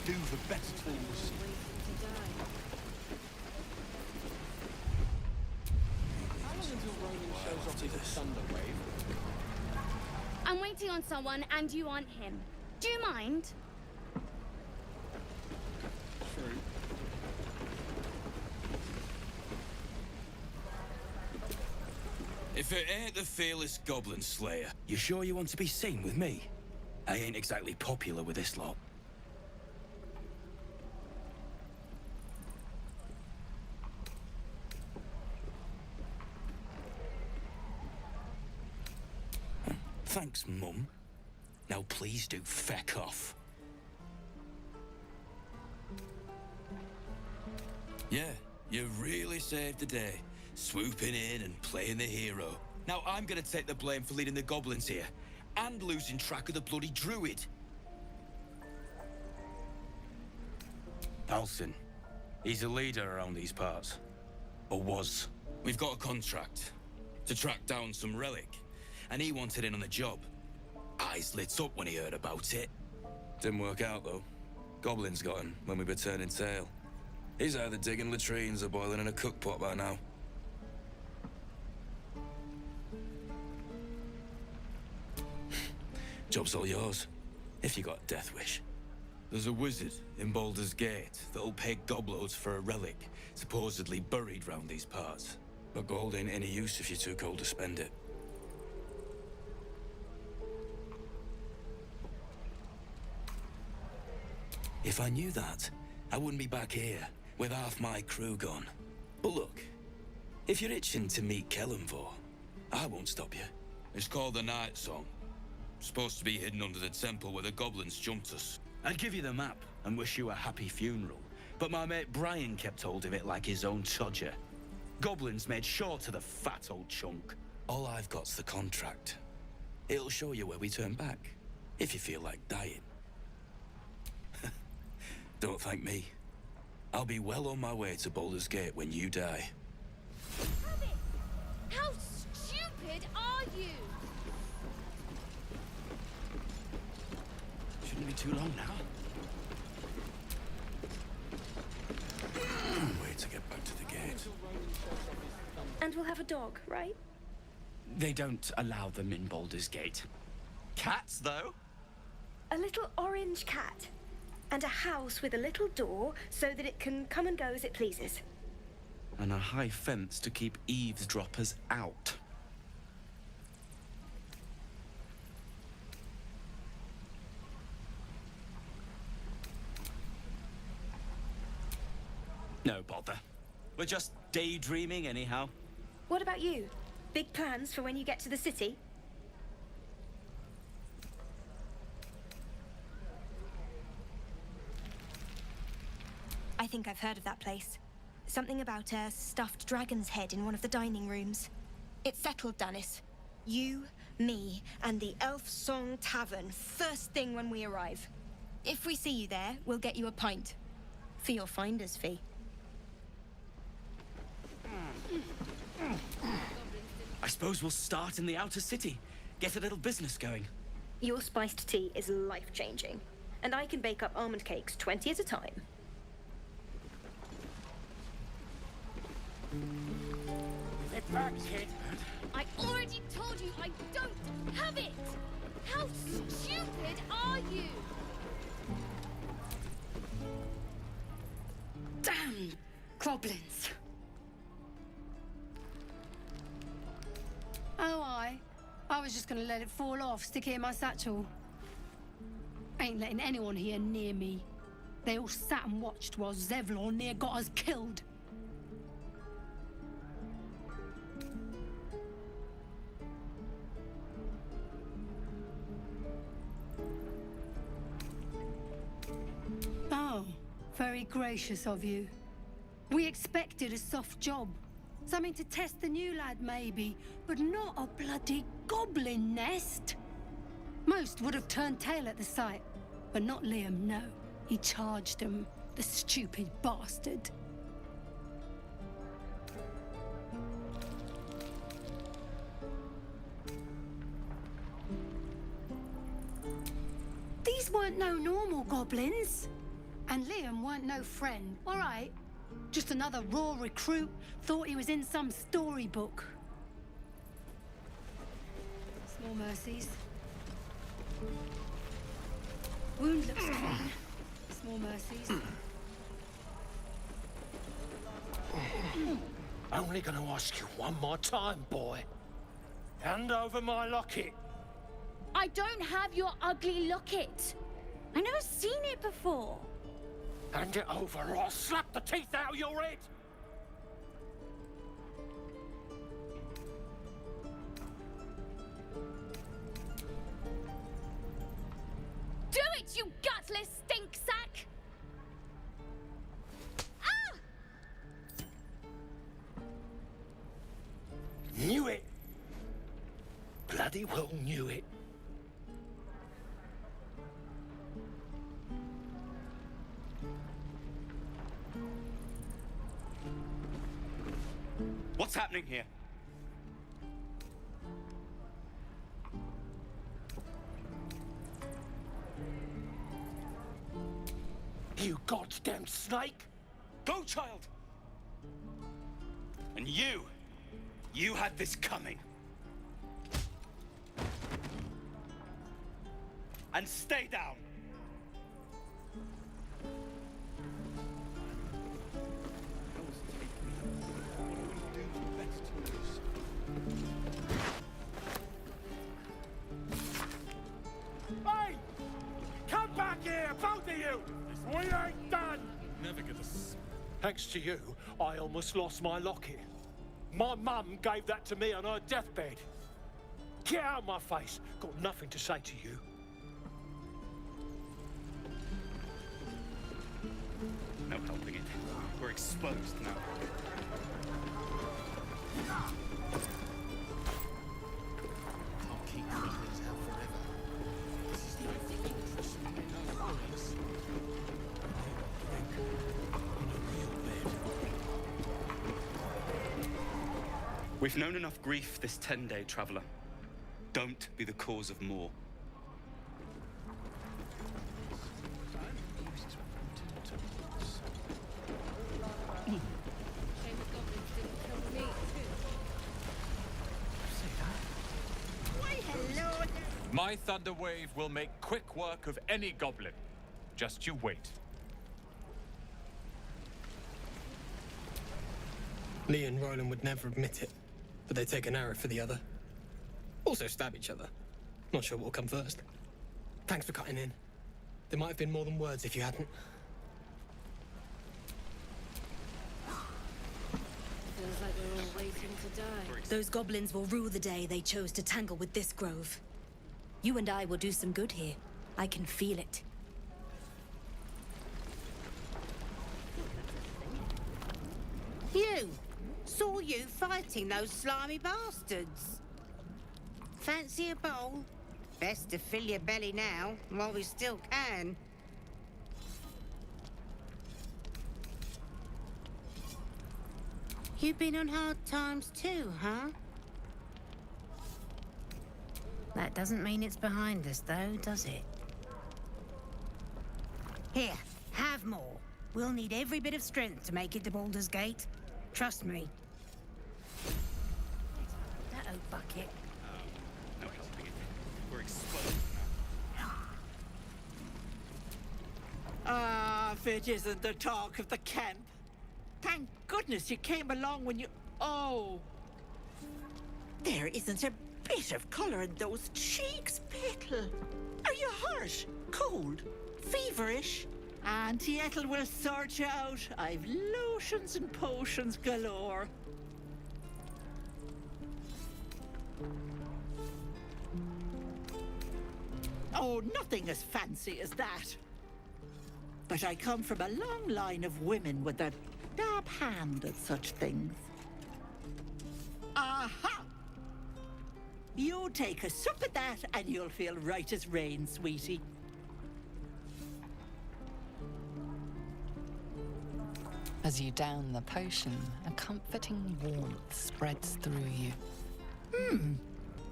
do the best tools. How long until Ronan shows off his thunder wave? I'm waiting on someone and you aren't him. Do you mind? True. If it ain't the fearless Goblin Slayer, you sure you want to be seen with me? I ain't exactly popular with this lot. Thanks, Mum. Now please do feck off. Yeah, you really saved the day. Swooping in and playing the hero. Now I'm gonna take the blame for leading the goblins here, and losing track of the bloody druid. Alson. He's a leader around these parts. Or was. We've got a contract to track down some relic, and he wanted in on the job. Eyes lit up when he heard about it. Didn't work out, though. Goblins got him when we were turning tail. He's either digging latrines or boiling in a cookpot by now. Job's all yours, if you got a death wish. There's a wizard in Baldur's Gate that'll pay gobloads for a relic supposedly buried round these parts. But gold ain't any use if you're too cold to spend it. If I knew that, I wouldn't be back here with half my crew gone. But look, if you're itching to meet Kellenvor, I won't stop you. It's called the Night Song. Supposed to be hidden under the temple where the goblins jumped us. I'd give you the map and wish you a happy funeral, but my mate Brian kept hold of it like his own todger. Goblins made sure to the fat old chunk. All I've got's the contract. It'll show you where we turn back, if you feel like dying. Don't thank me. I'll be well on my way to Baldur's Gate when you die. How stupid are you? Shouldn't be too long now. Way to get back to the gate. And we'll have a dog, right? They don't allow them in Baldur's Gate. Cats, though? A little orange cat. And a house with a little door so that it can come and go as it pleases. And a high fence to keep eavesdroppers out. No bother. We're just daydreaming anyhow. What about you? Big plans for when you get to the city? I think I've heard of that place. Something about a stuffed dragon's head in one of the dining rooms. It's settled, Dennis. You, me, and the Elf Song Tavern first thing when we arrive. If we see you there, we'll get you a pint. For your finder's fee. I suppose we'll start in the outer city. Get a little business going. Your spiced tea is life-changing. And I can bake up almond cakes 20 at a time. Get back, kid. I already told you I don't have it! How stupid are you? Damn goblins. Oh, I was just gonna let it fall off, stick it in my satchel. Ain't letting anyone here near me. They all sat and watched while Zevlor near got us killed. Oh, very gracious of you. We expected a soft job. Something to test the new lad, maybe, but not a bloody goblin nest. Most would have turned tail at the sight, but not Liam, no. He charged them, the stupid bastard. These weren't no normal goblins. And Liam weren't no friend, all right? Just another raw recruit, thought he was in some storybook. Small mercies. Wound looks clean. Small mercies. Only gonna ask you one more time, boy. Hand over my locket. I don't have your ugly locket. I never seen it before. Hand it over or I'll slap the teeth out of your head. Do it, you gutless stink sack! Ah! Knew it. Bloody well knew it. What's happening here? You goddamn snake! Go, child! And you had this coming. And stay down. Hey! Come back here, both of you! We ain't done! Never get this. Thanks to you, I almost lost my locket. My mum gave that to me on her deathbed. Get out of my face. Got nothing to say to you. No helping it. We're exposed now. Can't keep things out forever. This is the only thing interests me. No one else. We've known enough grief this 10-day traveler. Don't be the cause of more. My thunder wave will make quick work of any goblin. Just you wait. Lee and Roland would never admit it, but they take an arrow for the other. Also stab each other. Not sure what'll come first. Thanks for cutting in. There might have been more than words if you hadn't. Feels like we're all waiting to die. Those goblins will rue the day they chose to tangle with this grove. You and I will do some good here. I can feel it. You! Saw you fighting those slimy bastards. Fancy a bowl? Best to fill your belly now, while we still can. You've been on hard times too, huh? That doesn't mean it's behind us, though, does it? Here, have more. We'll need every bit of strength to make it to Baldur's Gate. Trust me. That old bucket. No helping it. We're exposed now. Ah, if it isn't the talk of the camp. Thank goodness you came along when you... Oh. There isn't a bit of colour in those cheeks, Petal. Are you hurt? Cold? Feverish? Auntie Ethel will sort you out. I've lotions and potions galore. Oh, nothing as fancy as that. But I come from a long line of women with a dab hand at such things. Aha! You take a sup at that and you'll feel right as rain, sweetie. As you down the potion, a comforting warmth spreads through you.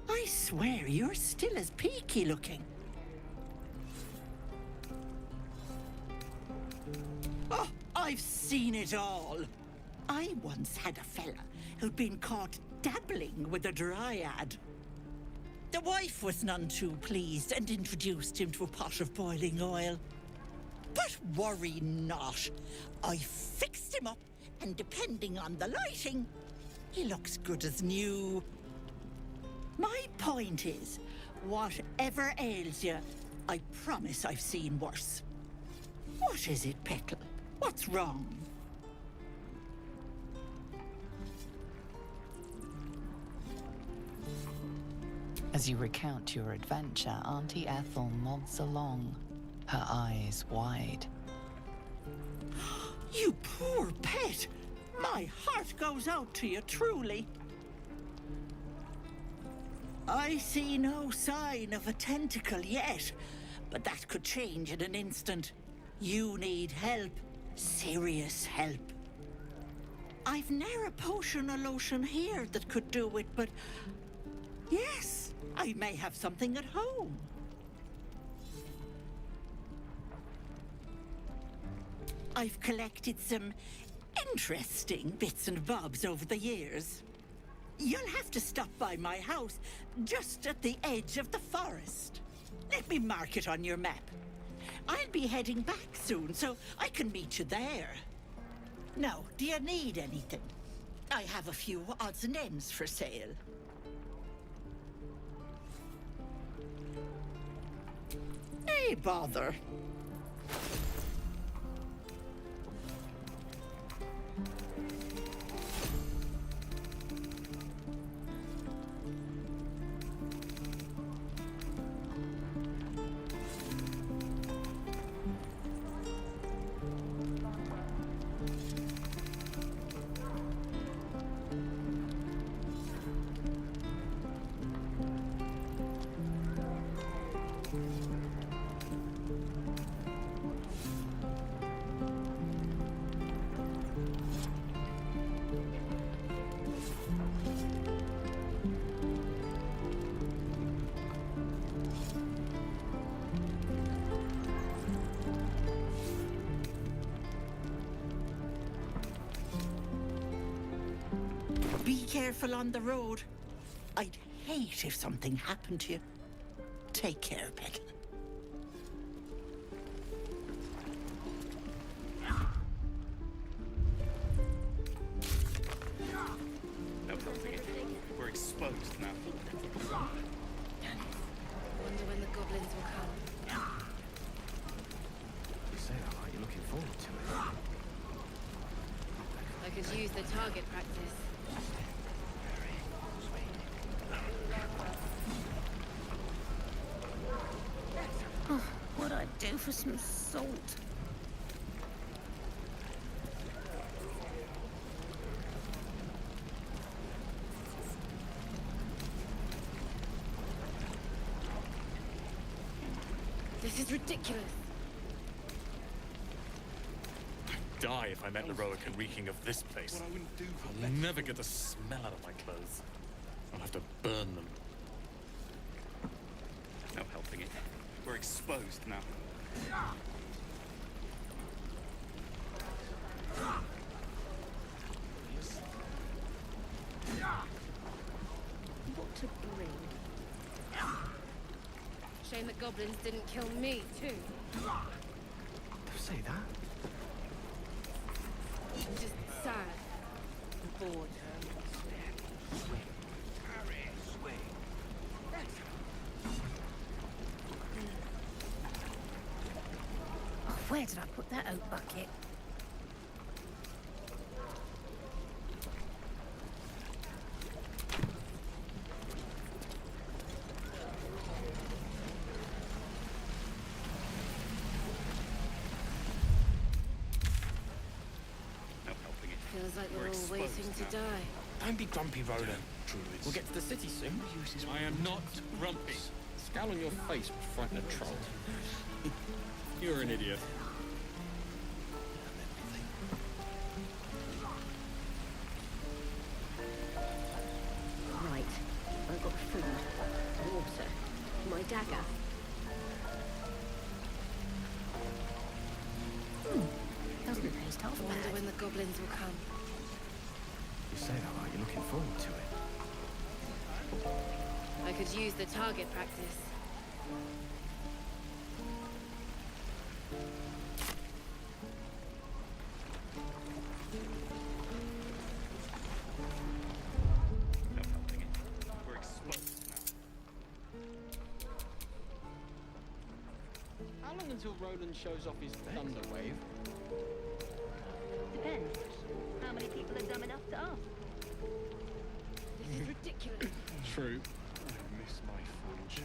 I swear you're still as peaky looking. I've seen it all. I once had a fella who'd been caught dabbling with a dryad. The wife was none too pleased and introduced him to a pot of boiling oil. But worry not. I fixed him up, and depending on the lighting, he looks good as new. My point is, whatever ails you, I promise I've seen worse. What is it, Petal? What's wrong? As you recount your adventure, Auntie Ethel nods along, her eyes wide. You poor pet! My heart goes out to you, truly. I see no sign of a tentacle yet, but that could change in an instant. You need help. Serious help. I've ne'er a potion or lotion here that could do it, but yes, I may have something at home. I've collected some interesting bits and bobs over the years. You'll have to stop by my house, just at the edge of the forest. Let me mark it on your map. I'll be heading back soon, so I can meet you there. Now, do you need anything? I have a few odds and ends for sale. Hey, bother. Be careful on the road. I'd hate if something happened to you. Take care, Petal. No helping it. We're exposed now. Wonder when the goblins will come. You say that like you're looking forward to it. I could use the target practice. Oh, what'd I do for some salt? This is ridiculous. I'd die if I met Leroic and reeking of this place. I'll never get the smell out of my clothes. I'll have to burn them. No helping it. We're exposed now. What to bring? Shame the goblins didn't kill me, too. Don't say that. I'm just sad and bored. Oh, where did I put that oak bucket? Feels like we're all waiting to die. Don't be grumpy, Roland. We'll get to the city soon. I am not grumpy. Scowl on your face would frighten a troll. You're an idiot. Right. I've got food, water, my dagger. Doesn't taste almost half I wonder bad. when the goblins will come. You say that like you're looking forward to it. I could use the target practice. We're exposed How long until Roland shows off his thunder wave? Depends. How many people are dumb enough to ask? This is ridiculous. True. I miss my forge.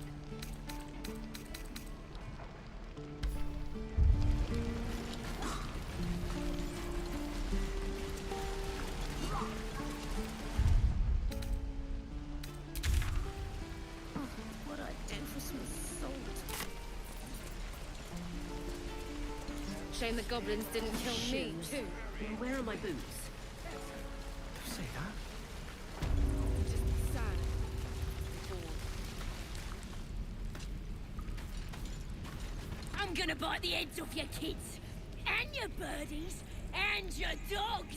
What I'd do for some salt. Shame the goblins didn't kill me, Shoes. too. Where are my boots? Say that? Just sad. I'm gonna bite the heads off your kids, and your birdies, and your dogs.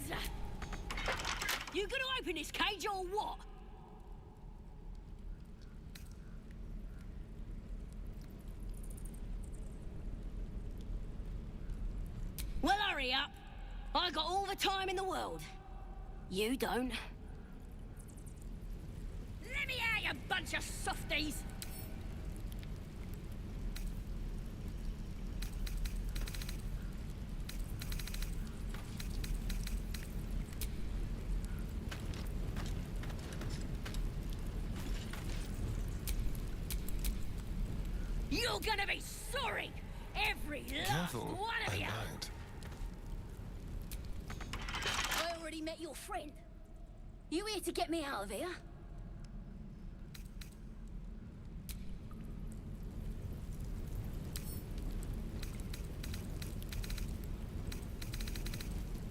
You gonna open this cage or what? Well, hurry up. I got all the time in the world. You don't. Let me out, you bunch of softies! You're gonna be sorry! Every last Careful, one of I you! might. I already met your friend. You here to get me out of here?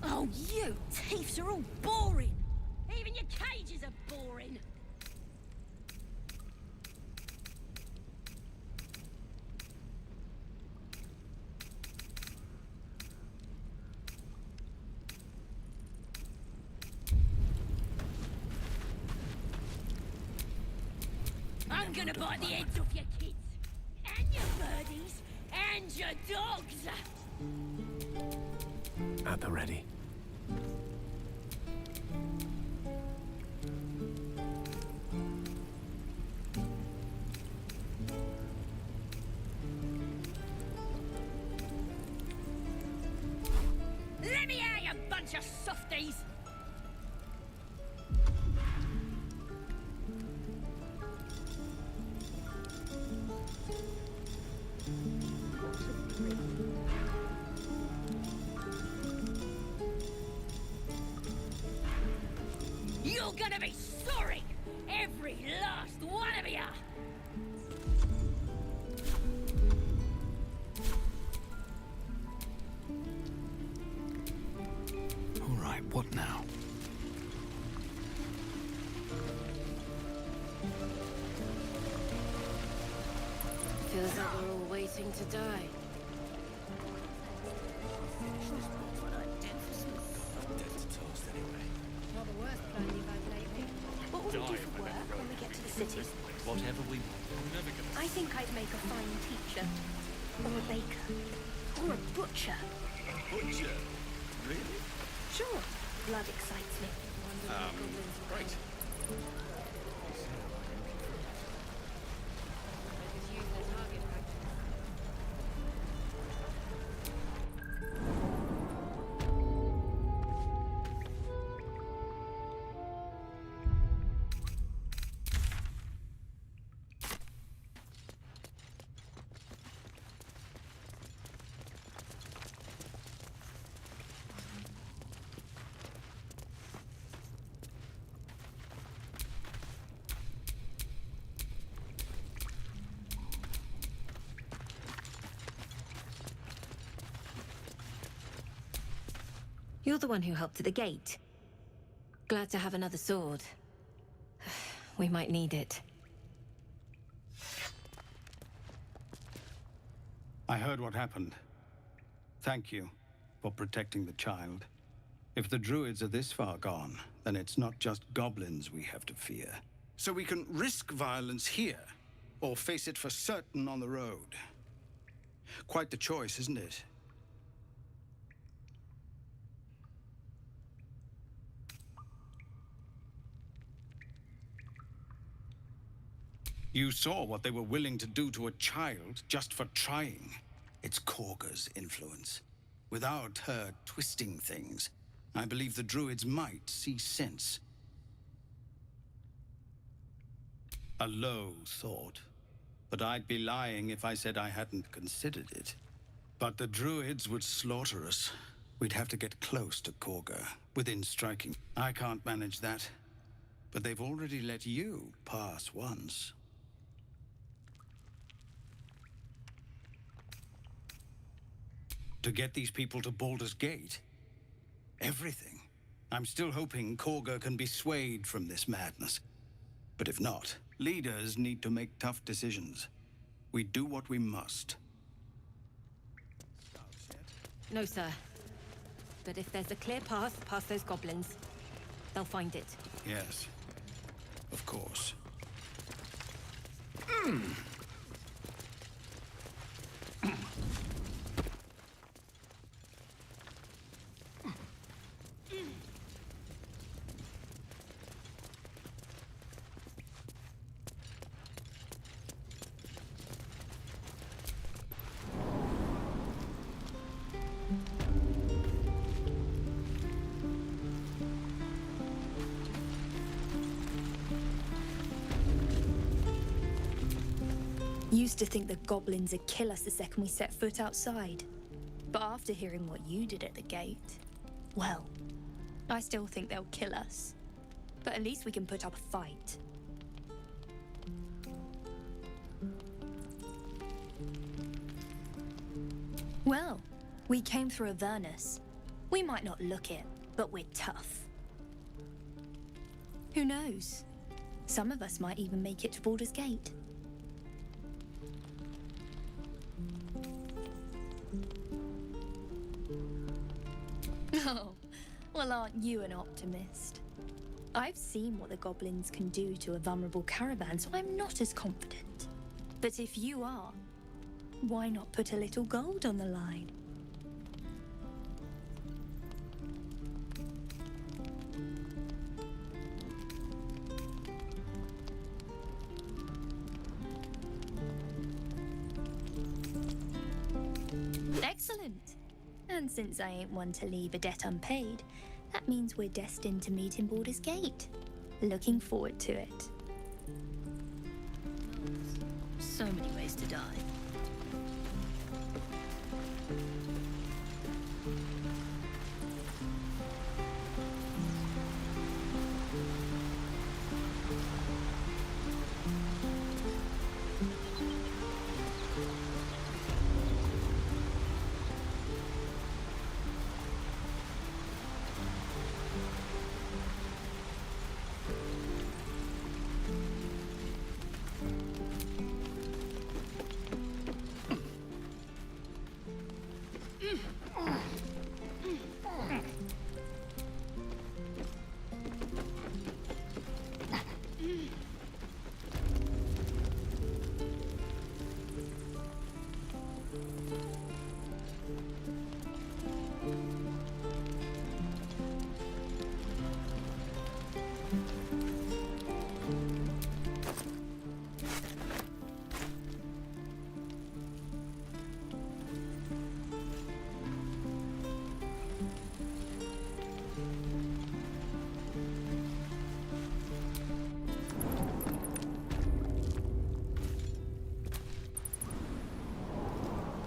Oh, you thieves are all boring. Even your cages are boring. I'm gonna bite the heads off your kids, and your birdies, and your dogs. At the ready. Let me out, you bunch of softies! You're gonna be sorry! Every last one of you! All right, what now? Feels like we're all waiting to die. Not the worst plan you've had lately. What will we do for work when we get to the city? Whatever we want. I think I'd make a fine teacher, or a baker, or a butcher. Butcher? Really? Sure, blood excites me. Right. You're the one who helped at the gate. Glad to have another sword. We might need it. I heard what happened. Thank you. for protecting the child. If the druids are this far gone, then it's not just goblins we have to fear. So we can risk violence here, or face it for certain on the road. Quite the choice, isn't it? You saw what they were willing to do to a child just for trying. It's Korga's influence. Without her twisting things, I believe the druids might see sense. A low thought. But I'd be lying if I said I hadn't considered it. But the druids would slaughter us. We'd have to get close to Korga, within striking. I can't manage that. But they've already let you pass once. To get these people to Baldur's Gate? Everything. I'm still hoping Korga can be swayed from this madness. But if not, leaders need to make tough decisions. We do what we must. No, sir. But if there's a clear path past those goblins, they'll find it. Yes. Of course. Used to think the goblins would kill us the second we set foot outside. But after hearing what you did at the gate, well, I still think they'll kill us. But at least we can put up a fight. Well, we came through Avernus. We might not look it, but we're tough. Who knows? Some of us might even make it to Baldur's Gate. Oh, well, aren't you an optimist? I've seen what the goblins can do to a vulnerable caravan, so I'm not as confident. But if you are, why not put a little gold on the line? Excellent. And since I ain't one to leave a debt unpaid, that means we're destined to meet in Baldur's Gate. Looking forward to it. So many ways to die.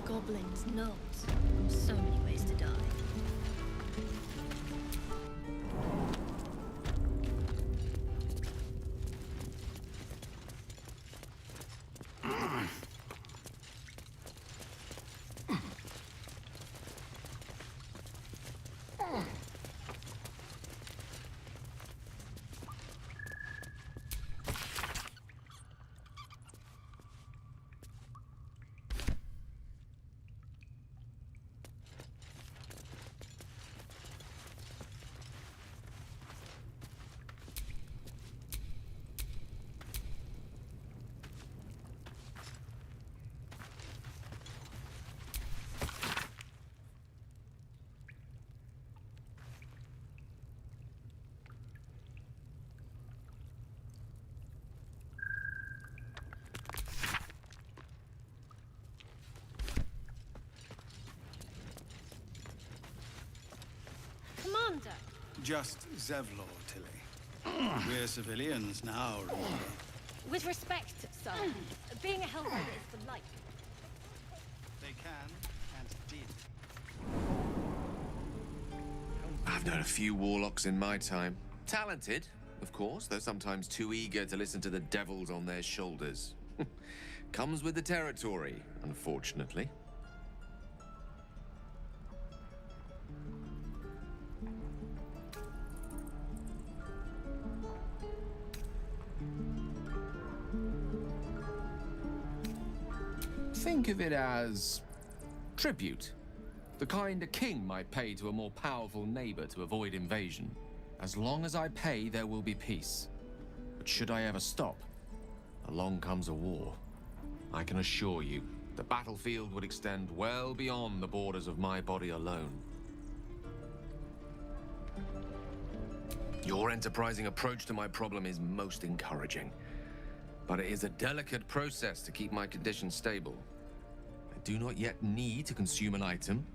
Goblins, gnomes. So many ways to die. Just Zevlor, Tilly. We're civilians now, remember? With respect, sir, being a Hellrider is for life. They can and did. I've known a few warlocks in my time. Talented, of course, though sometimes too eager to listen to the devils on their shoulders. Comes with the territory, unfortunately. Think of it as tribute. The kind a king might pay to a more powerful neighbor to avoid invasion. As long as I pay, there will be peace. But should I ever stop, along comes a war. I can assure you, the battlefield would extend well beyond the borders of my body alone. Your enterprising approach to my problem is most encouraging. But it is a delicate process to keep my condition stable. I do not yet need to consume an item,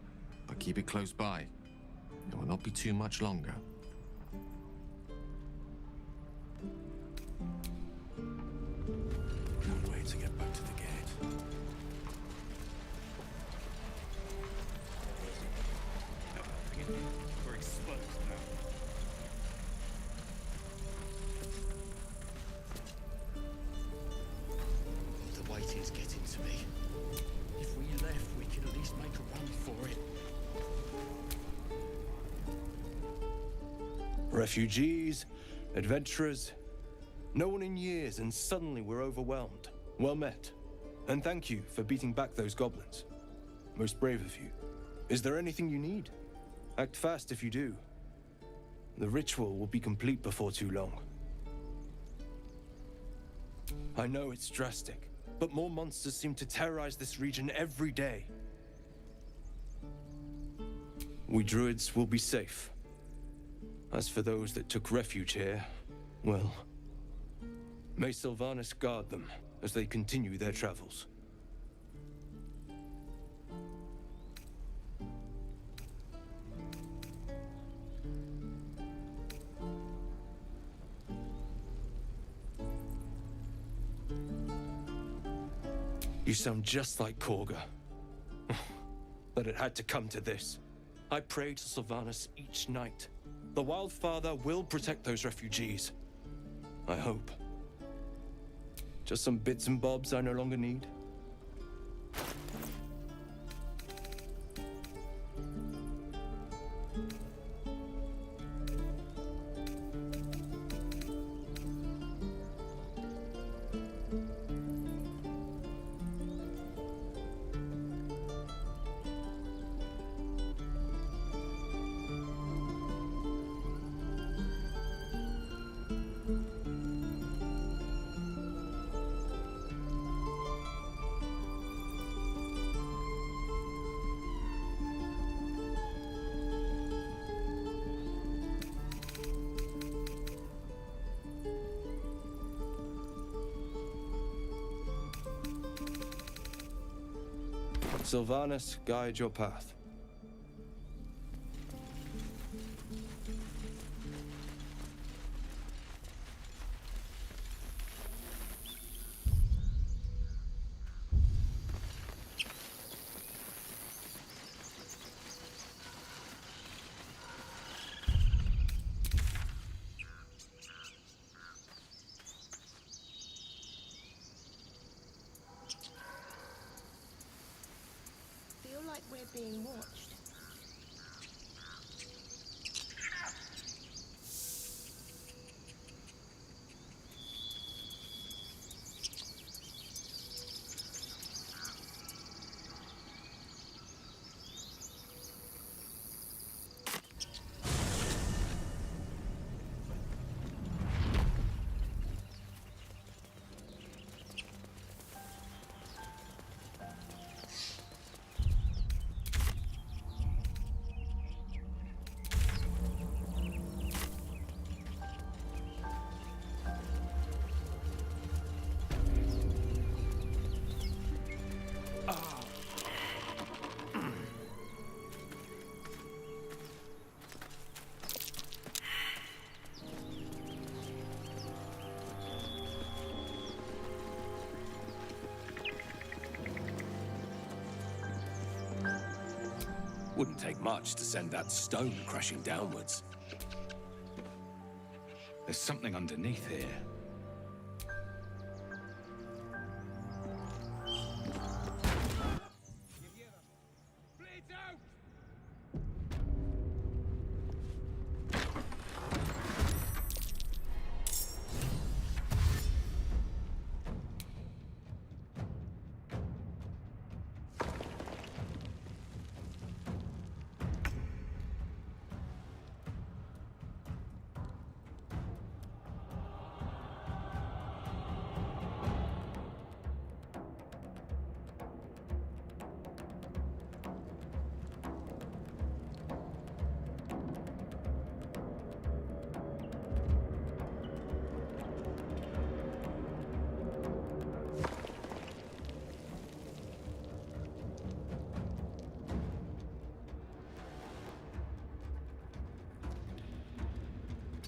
but keep it close by. It will not be too much longer. Can't wait to get back to the gate. We're exposed now. The waiting's getting to me. If we left, we could at least make a run for it. Refugees, adventurers, no one in years, and suddenly we're overwhelmed. Well met. And thank you for beating back those goblins. Most brave of you. Is there anything you need? Act fast if you do. The ritual will be complete before too long. I know it's drastic, but more monsters seem to terrorize this region every day. We druids will be safe. As for those that took refuge here, well, may Sylvanas guard them as they continue their travels. You sound just like Korga. That it had to come to this. I pray to Sylvanas each night. The Wildfather will protect those refugees. I hope. Just some bits and bobs I no longer need. Sylvanas, guide your path. Feel like we're being watched. Wouldn't take much to send that stone crashing downwards. There's something underneath here.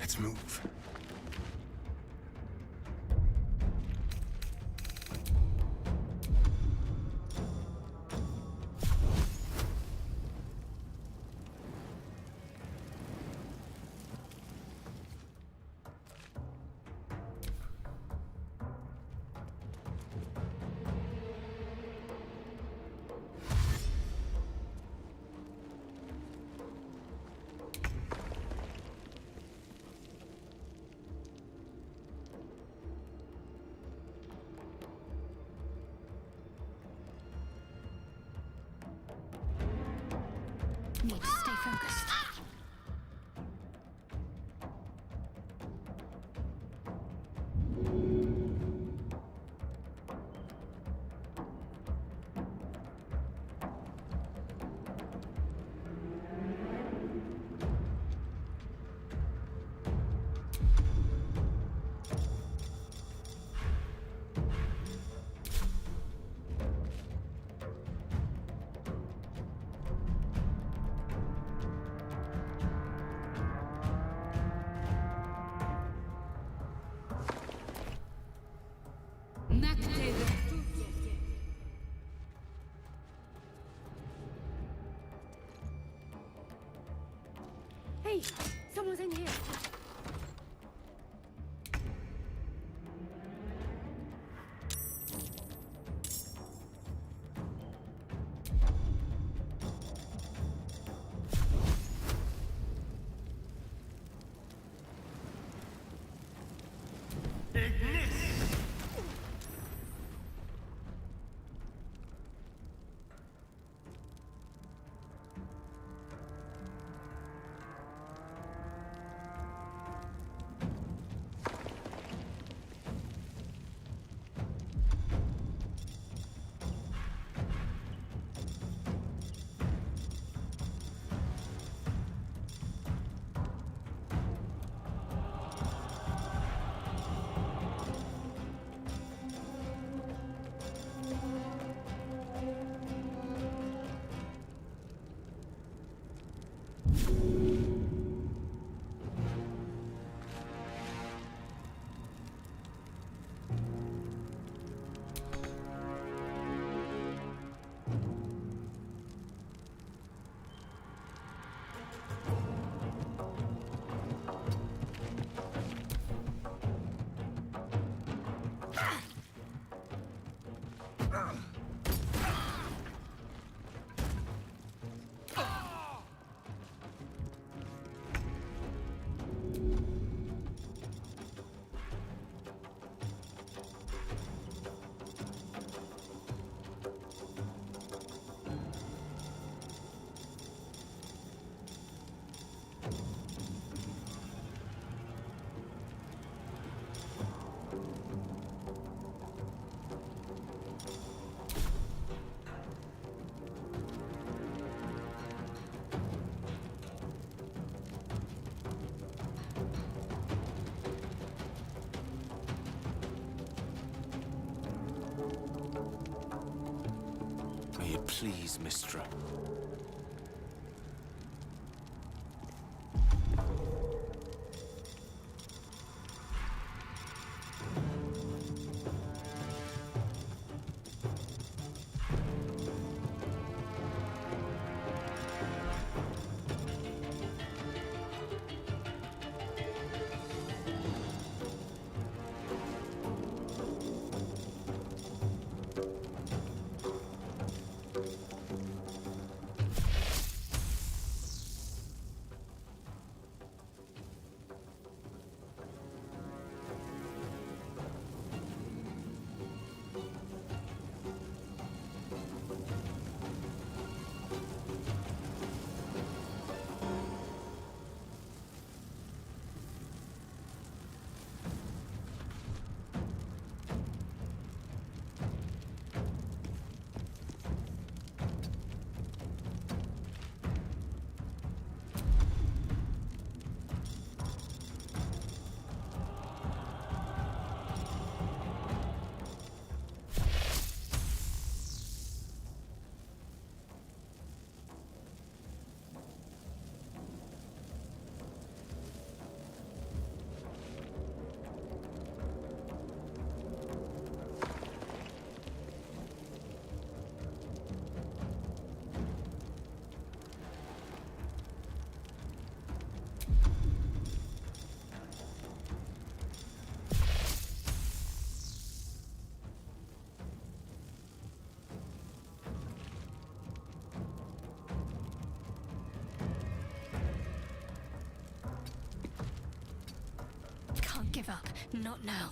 Let's move. Need to stay focused. Hey, someone's in here. May it please, Mistra. Give up. Not now.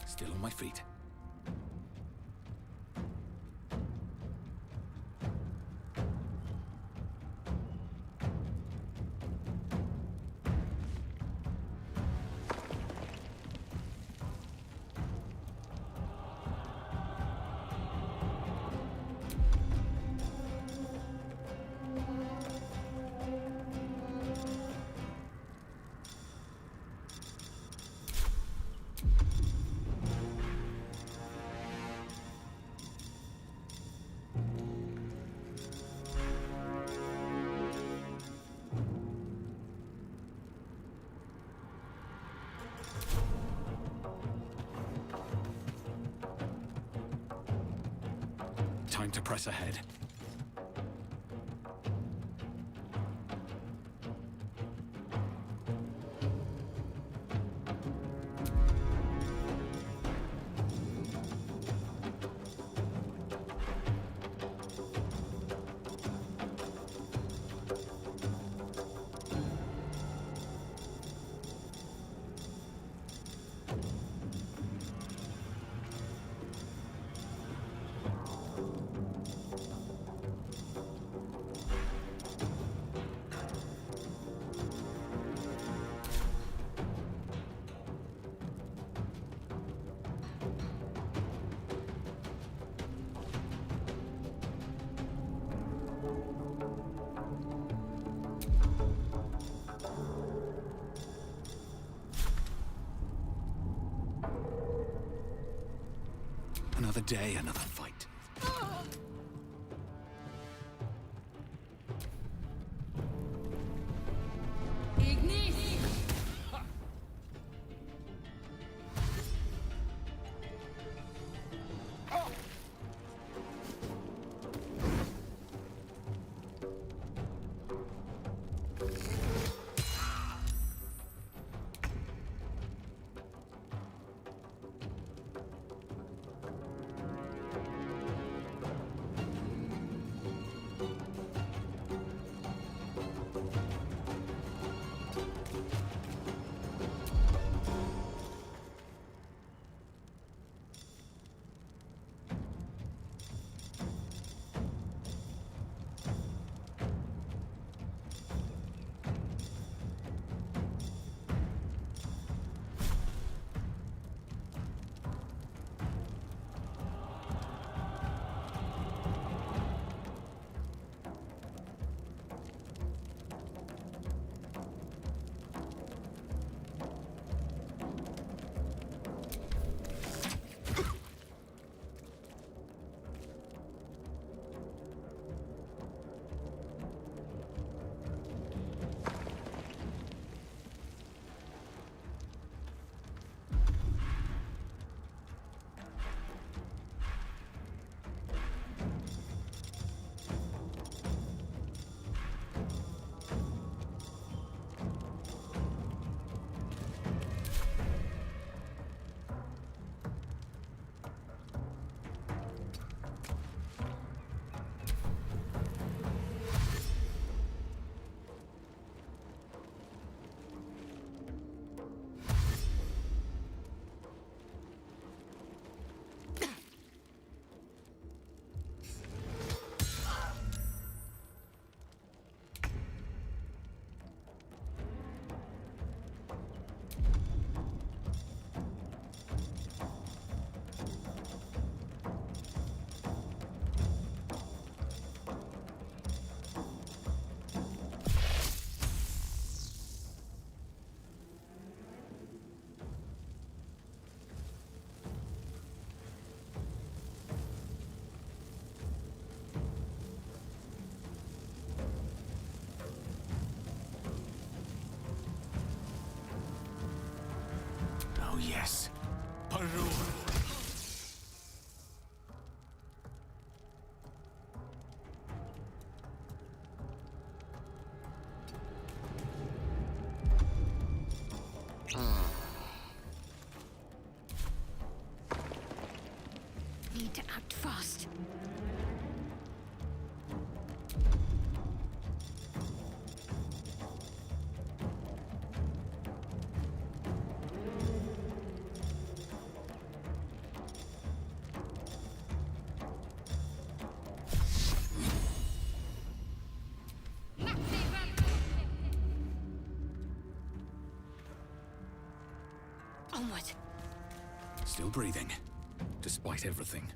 Still on my feet. Time to press ahead. Another day, another fight. to act fast. Onward. Still breathing, despite everything.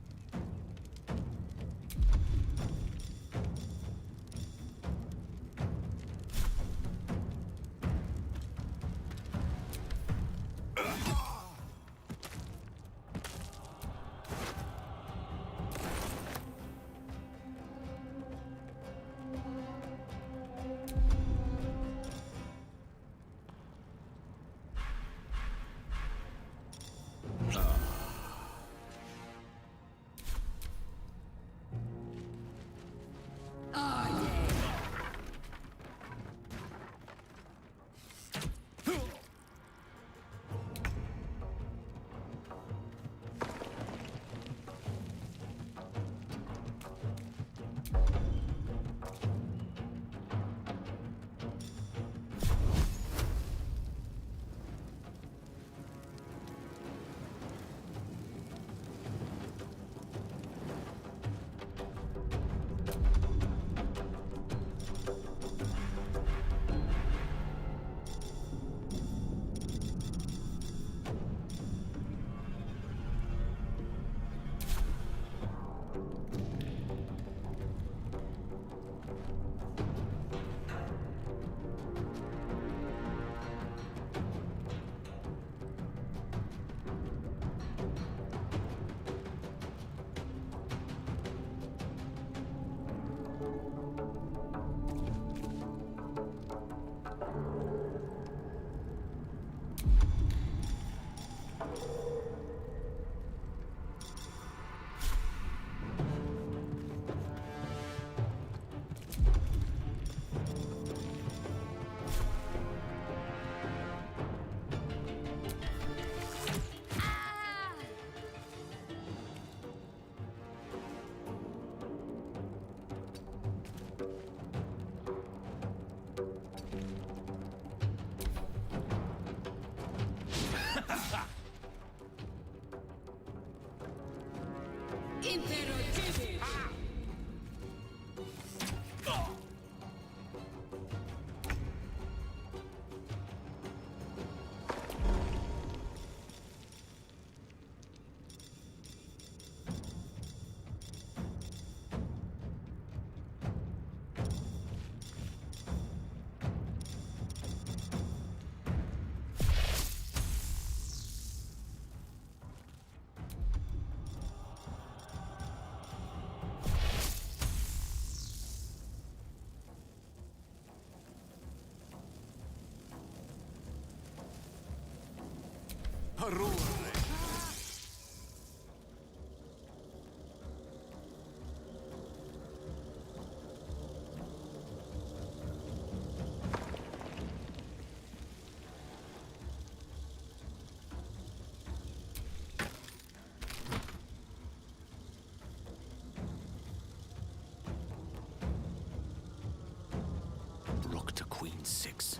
Rook to Queen 6.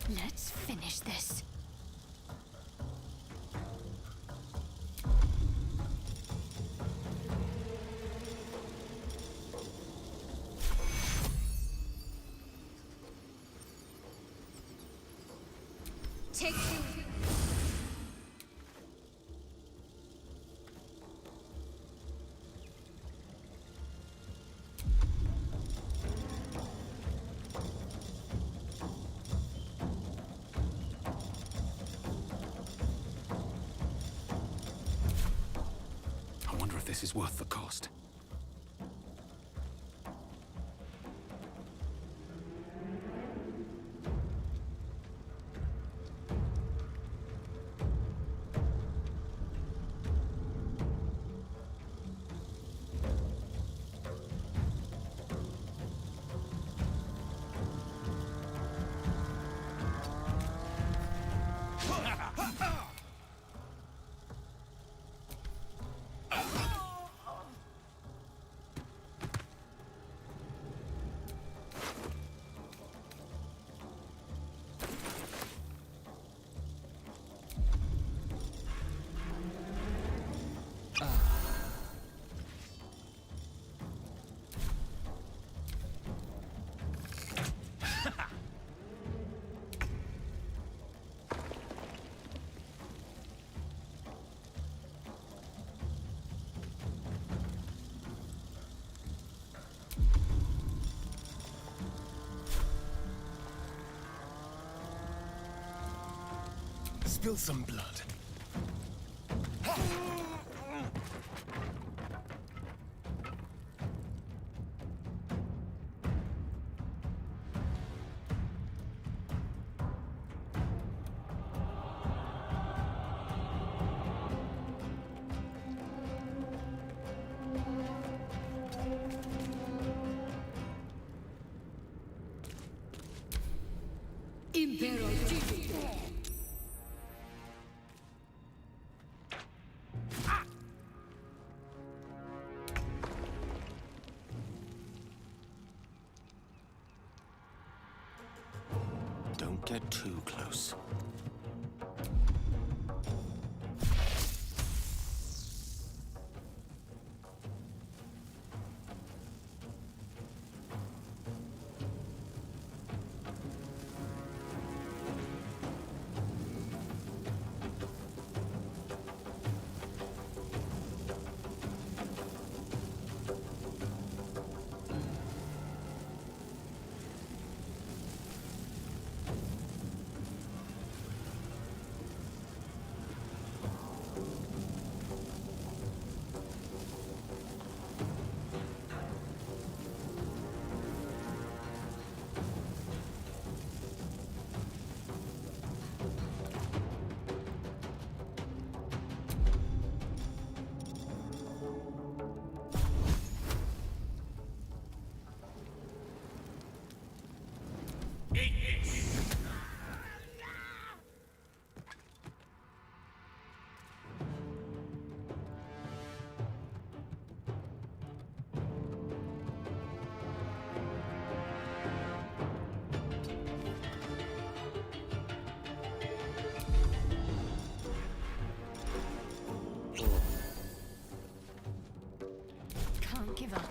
Let's finish this. Take two. I wonder if this is worth the cost. Spill some blood. Impero Chibi. Don't get too close. Can't give up.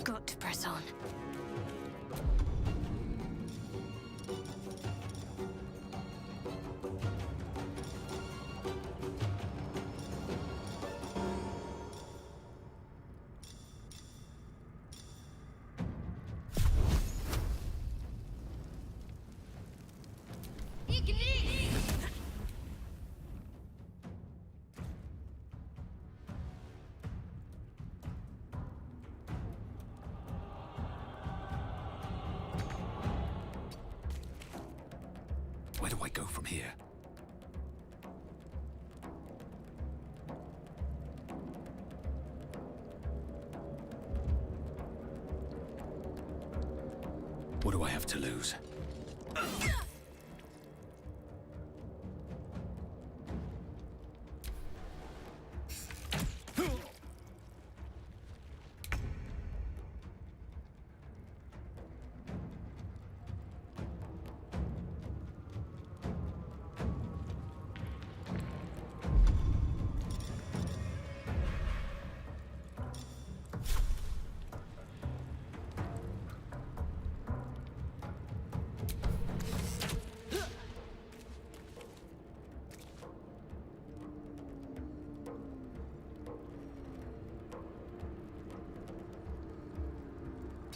Got to press on. Where do I go from here? What do I have to lose?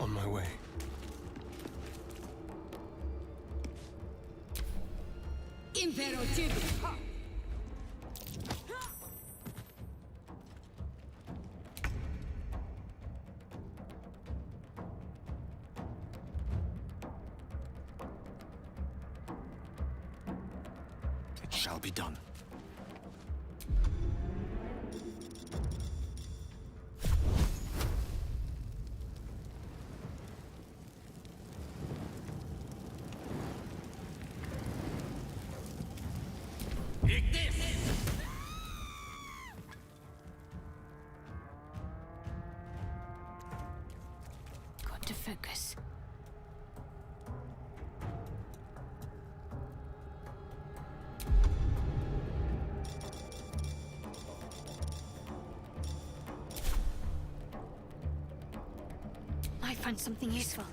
On my way. Impero Chibi. It shall be done. Got to focus. Might find something useful.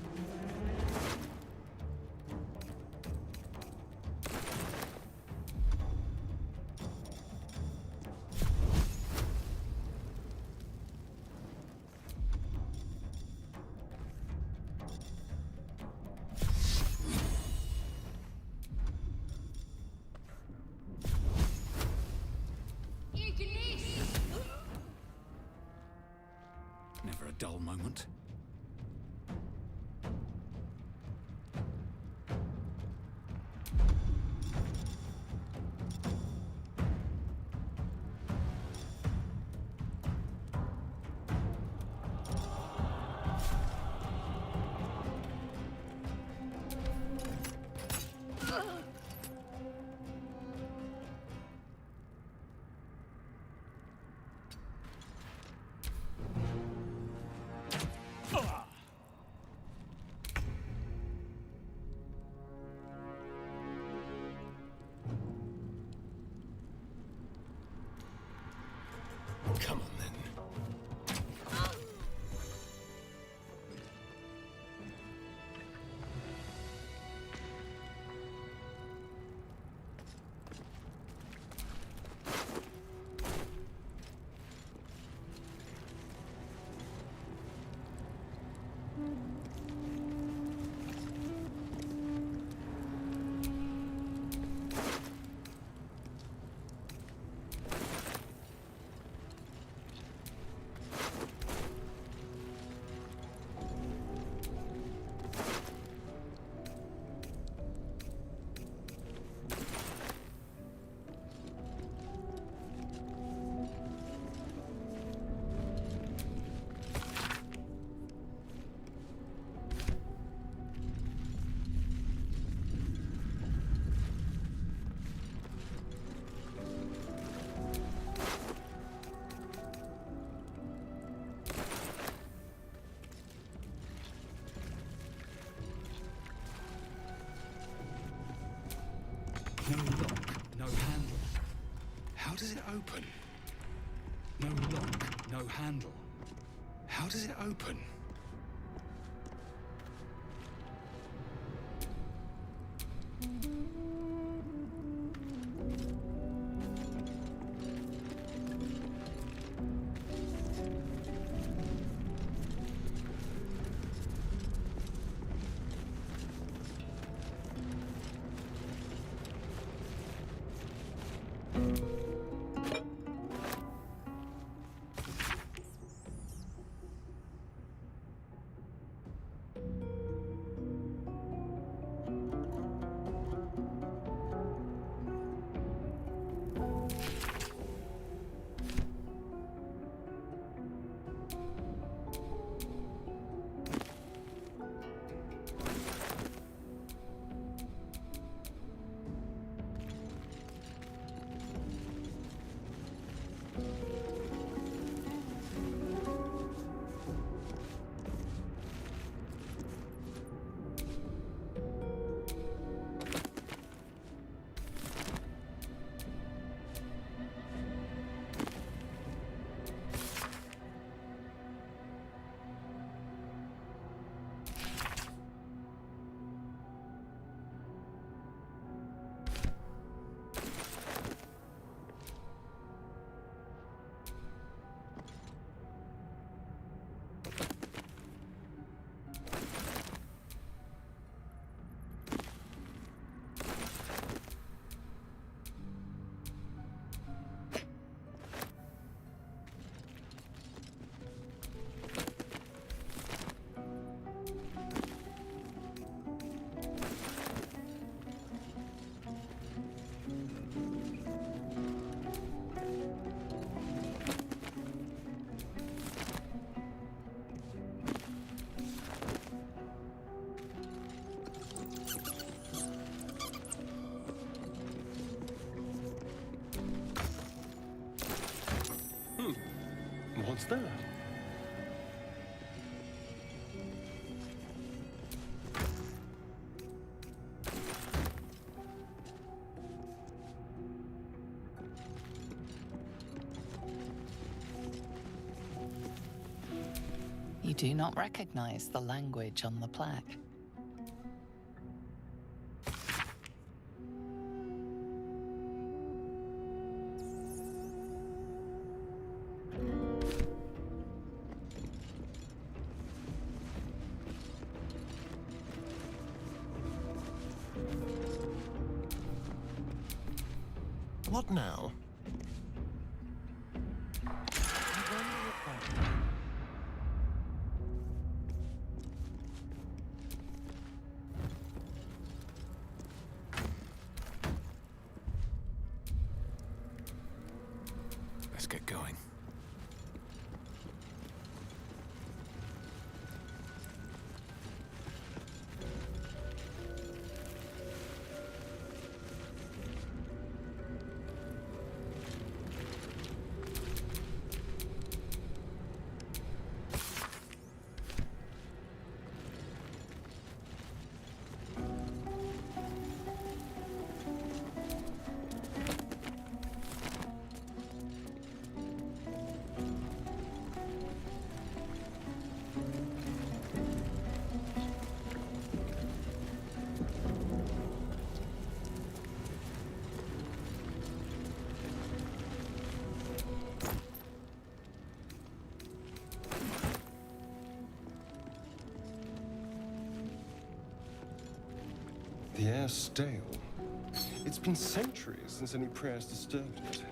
dull moment. Come on, then. No lock, no handle. How does it open? No lock, no handle. How does it open? What's that? You do not recognize the language on the plaque. What now? Let's get going. The air's stale. It's been centuries since any prayers disturbed it.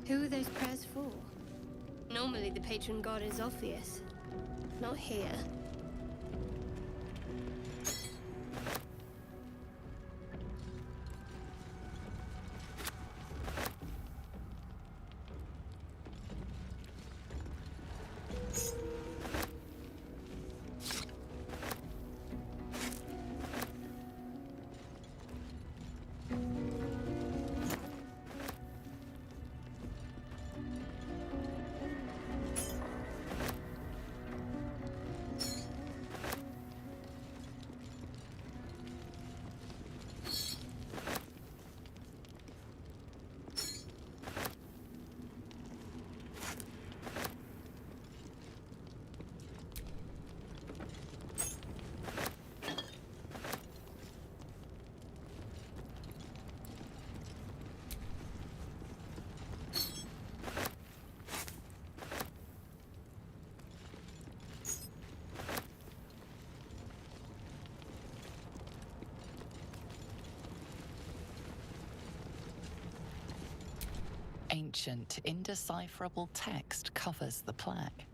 Who are those prayers for? Normally the patron god is Orpheus. Not here. Ancient, indecipherable text covers the plaque.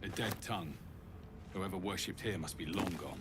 A dead tongue. Whoever worshipped here must be long gone.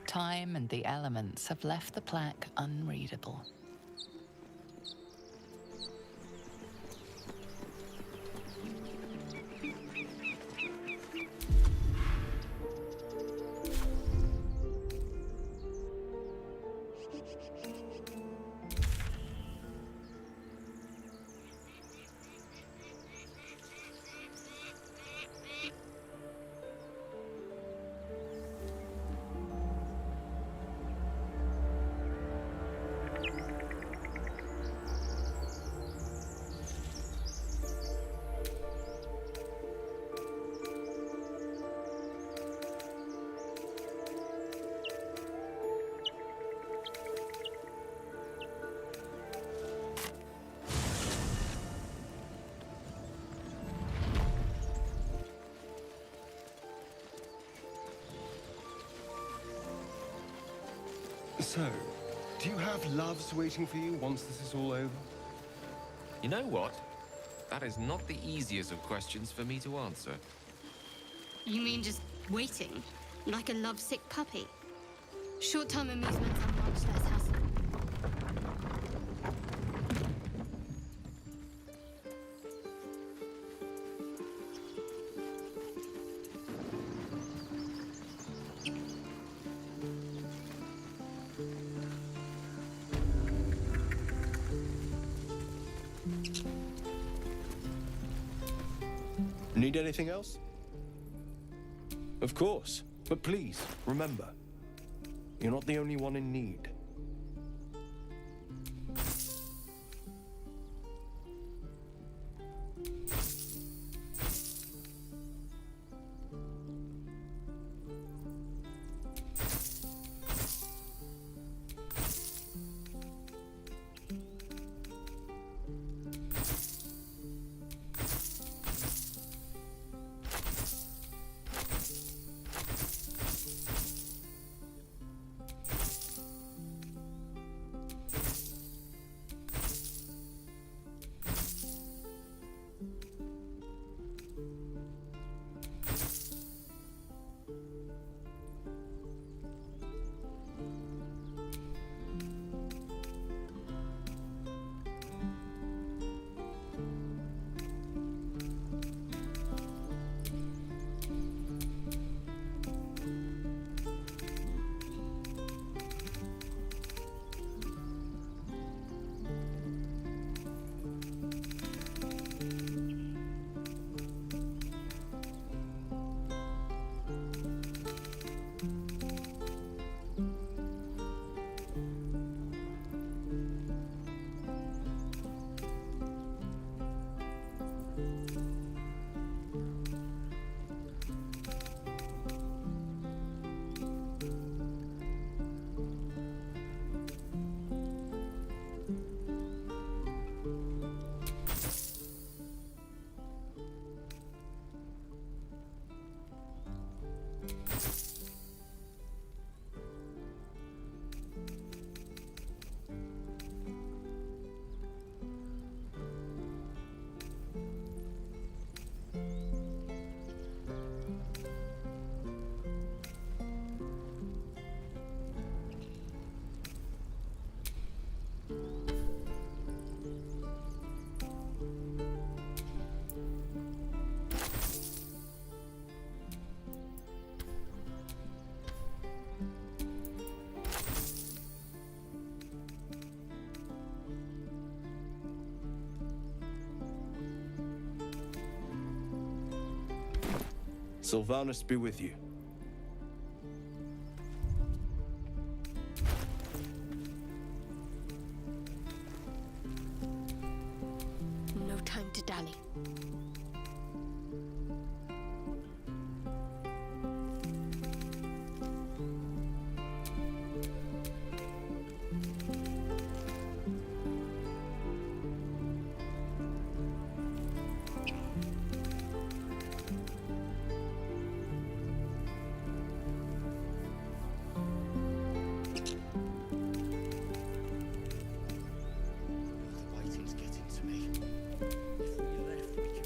Time and the elements have left the plaque unreadable. So, do you have loves waiting for you once this is all over? You know what? that is not the easiest of questions for me to answer. You mean just waiting? Like a lovesick puppy? Short-term amusements are much less hassle. Need anything else? Of course, but please, remember, you're not the only one in need. Sylvanus be with you. No time to dally.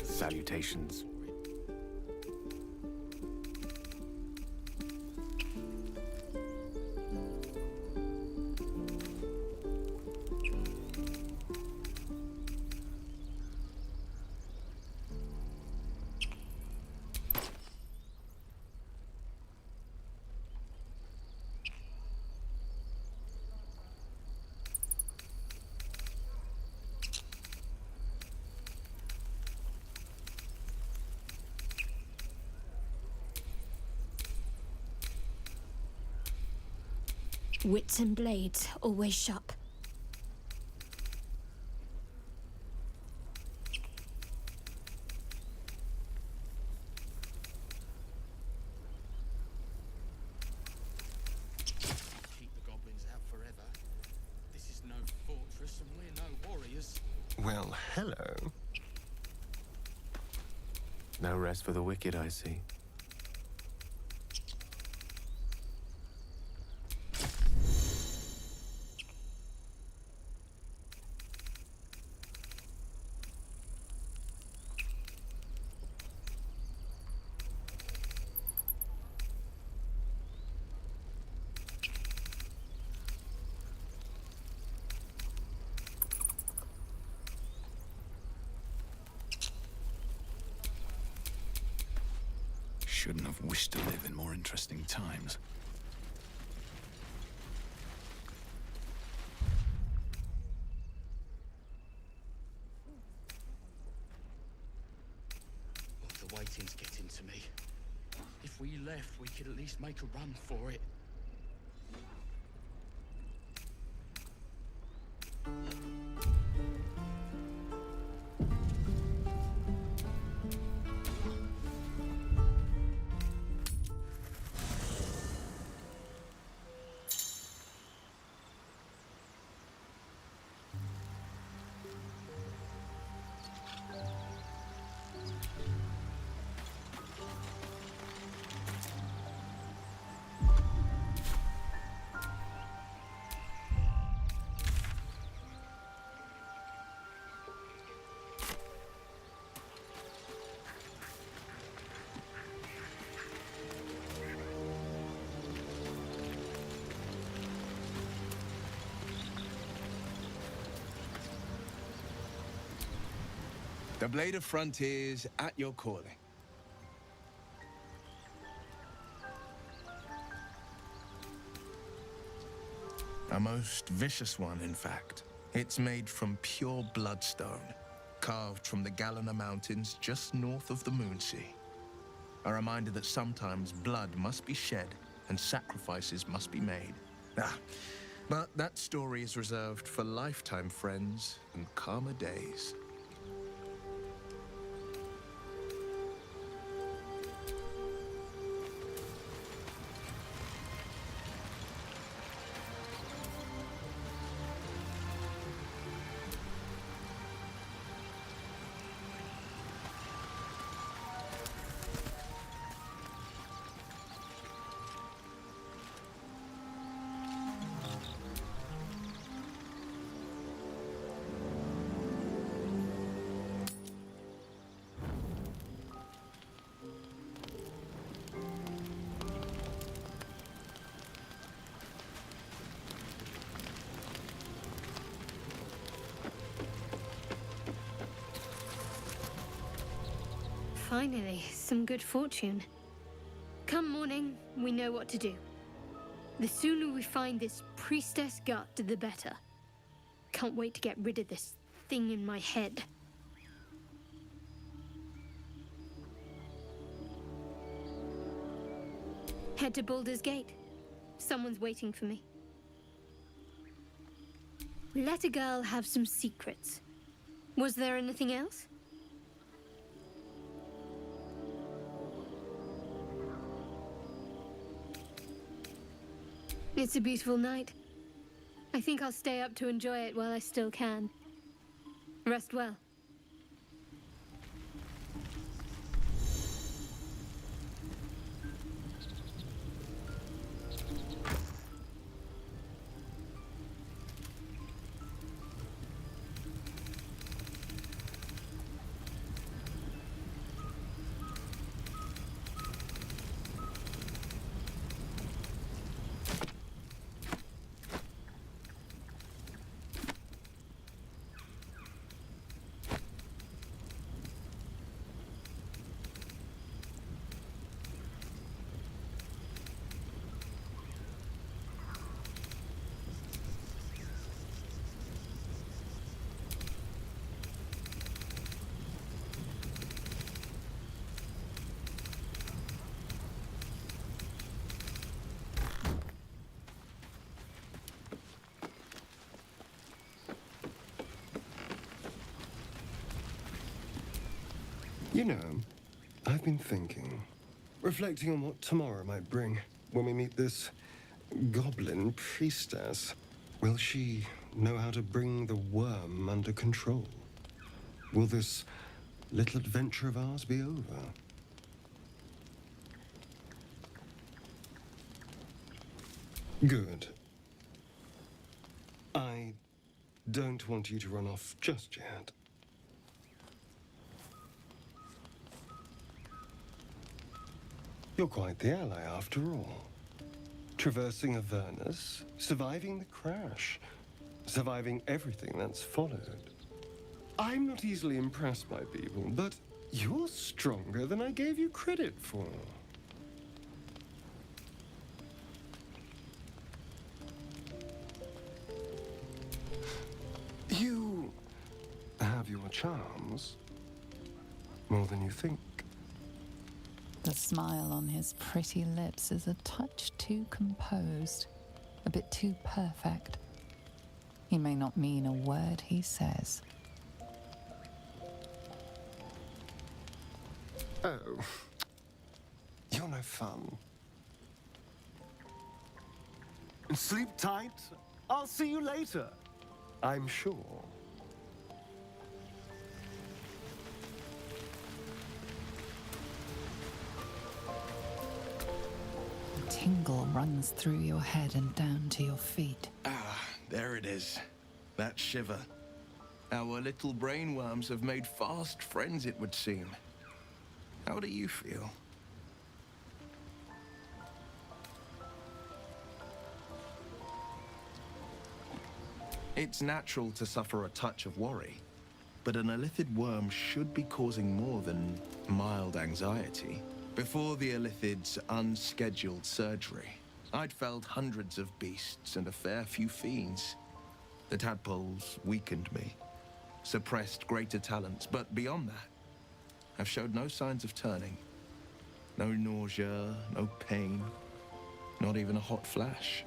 Salutations. Wits and blades, always sharp. Keep the goblins out forever. This is no fortress and we're no warriors. Well, hello. No rest for the wicked, I see. shouldn't have wished to live in more interesting times. Oh, the waiting's getting to me. If we left, we could at least make a run for it. The Blade of Frontiers at your calling. A most vicious one, in fact. It's made from pure bloodstone, carved from the Galena Mountains just north of the Moonsea. A reminder that sometimes blood must be shed and sacrifices must be made. But that story is reserved for lifetime friends and calmer days. Finally, some good fortune. Come morning, we know what to do. The sooner we find this priestess gut, the better. Can't wait to get rid of this thing in my head. Head to Baldur's Gate. Someone's waiting for me. Let a girl have some secrets. Was there anything else? It's a beautiful night. I think I'll stay up to enjoy it while I still can. Rest well. You know, I've been thinking, reflecting on what tomorrow might bring when we meet this goblin priestess. Will she know how to bring the worm under control? Will this little adventure of ours be over? Good. I don't want you to run off just yet. You're quite the ally, after all. Traversing Avernus, surviving the crash, surviving everything that's followed. I'm not easily impressed by people, but you're stronger than I gave you credit for. charms. More than you think. The smile on his pretty lips is a touch too composed, a bit too perfect. He may not mean a word he says. Oh, you're no fun. Sleep tight. I'll see you later. I'm sure. A tingle runs through your head and down to your feet. Ah, there it is. That shiver. Our little brainworms have made fast friends, it would seem. How do you feel? It's natural to suffer a touch of worry, but an Illithid worm should be causing more than mild anxiety. Before the Illithid's unscheduled surgery, I'd felled hundreds of beasts and a fair few fiends. The tadpoles weakened me, suppressed greater talents, but beyond that, I've showed no signs of turning. No nausea, no pain, not even a hot flash.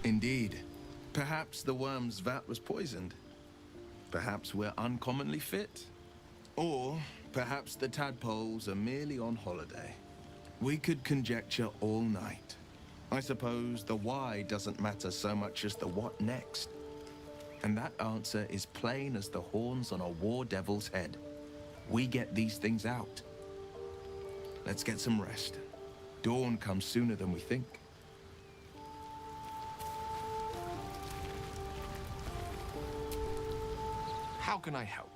Indeed. Perhaps the worm's vat was poisoned. Perhaps we're uncommonly fit. Or perhaps the tadpoles are merely on holiday. We could conjecture all night. I suppose the why doesn't matter so much as the what next. And that answer is plain as the horns on a war devil's head. We get these things out. Let's get some rest. Dawn comes sooner than we think. How can I help?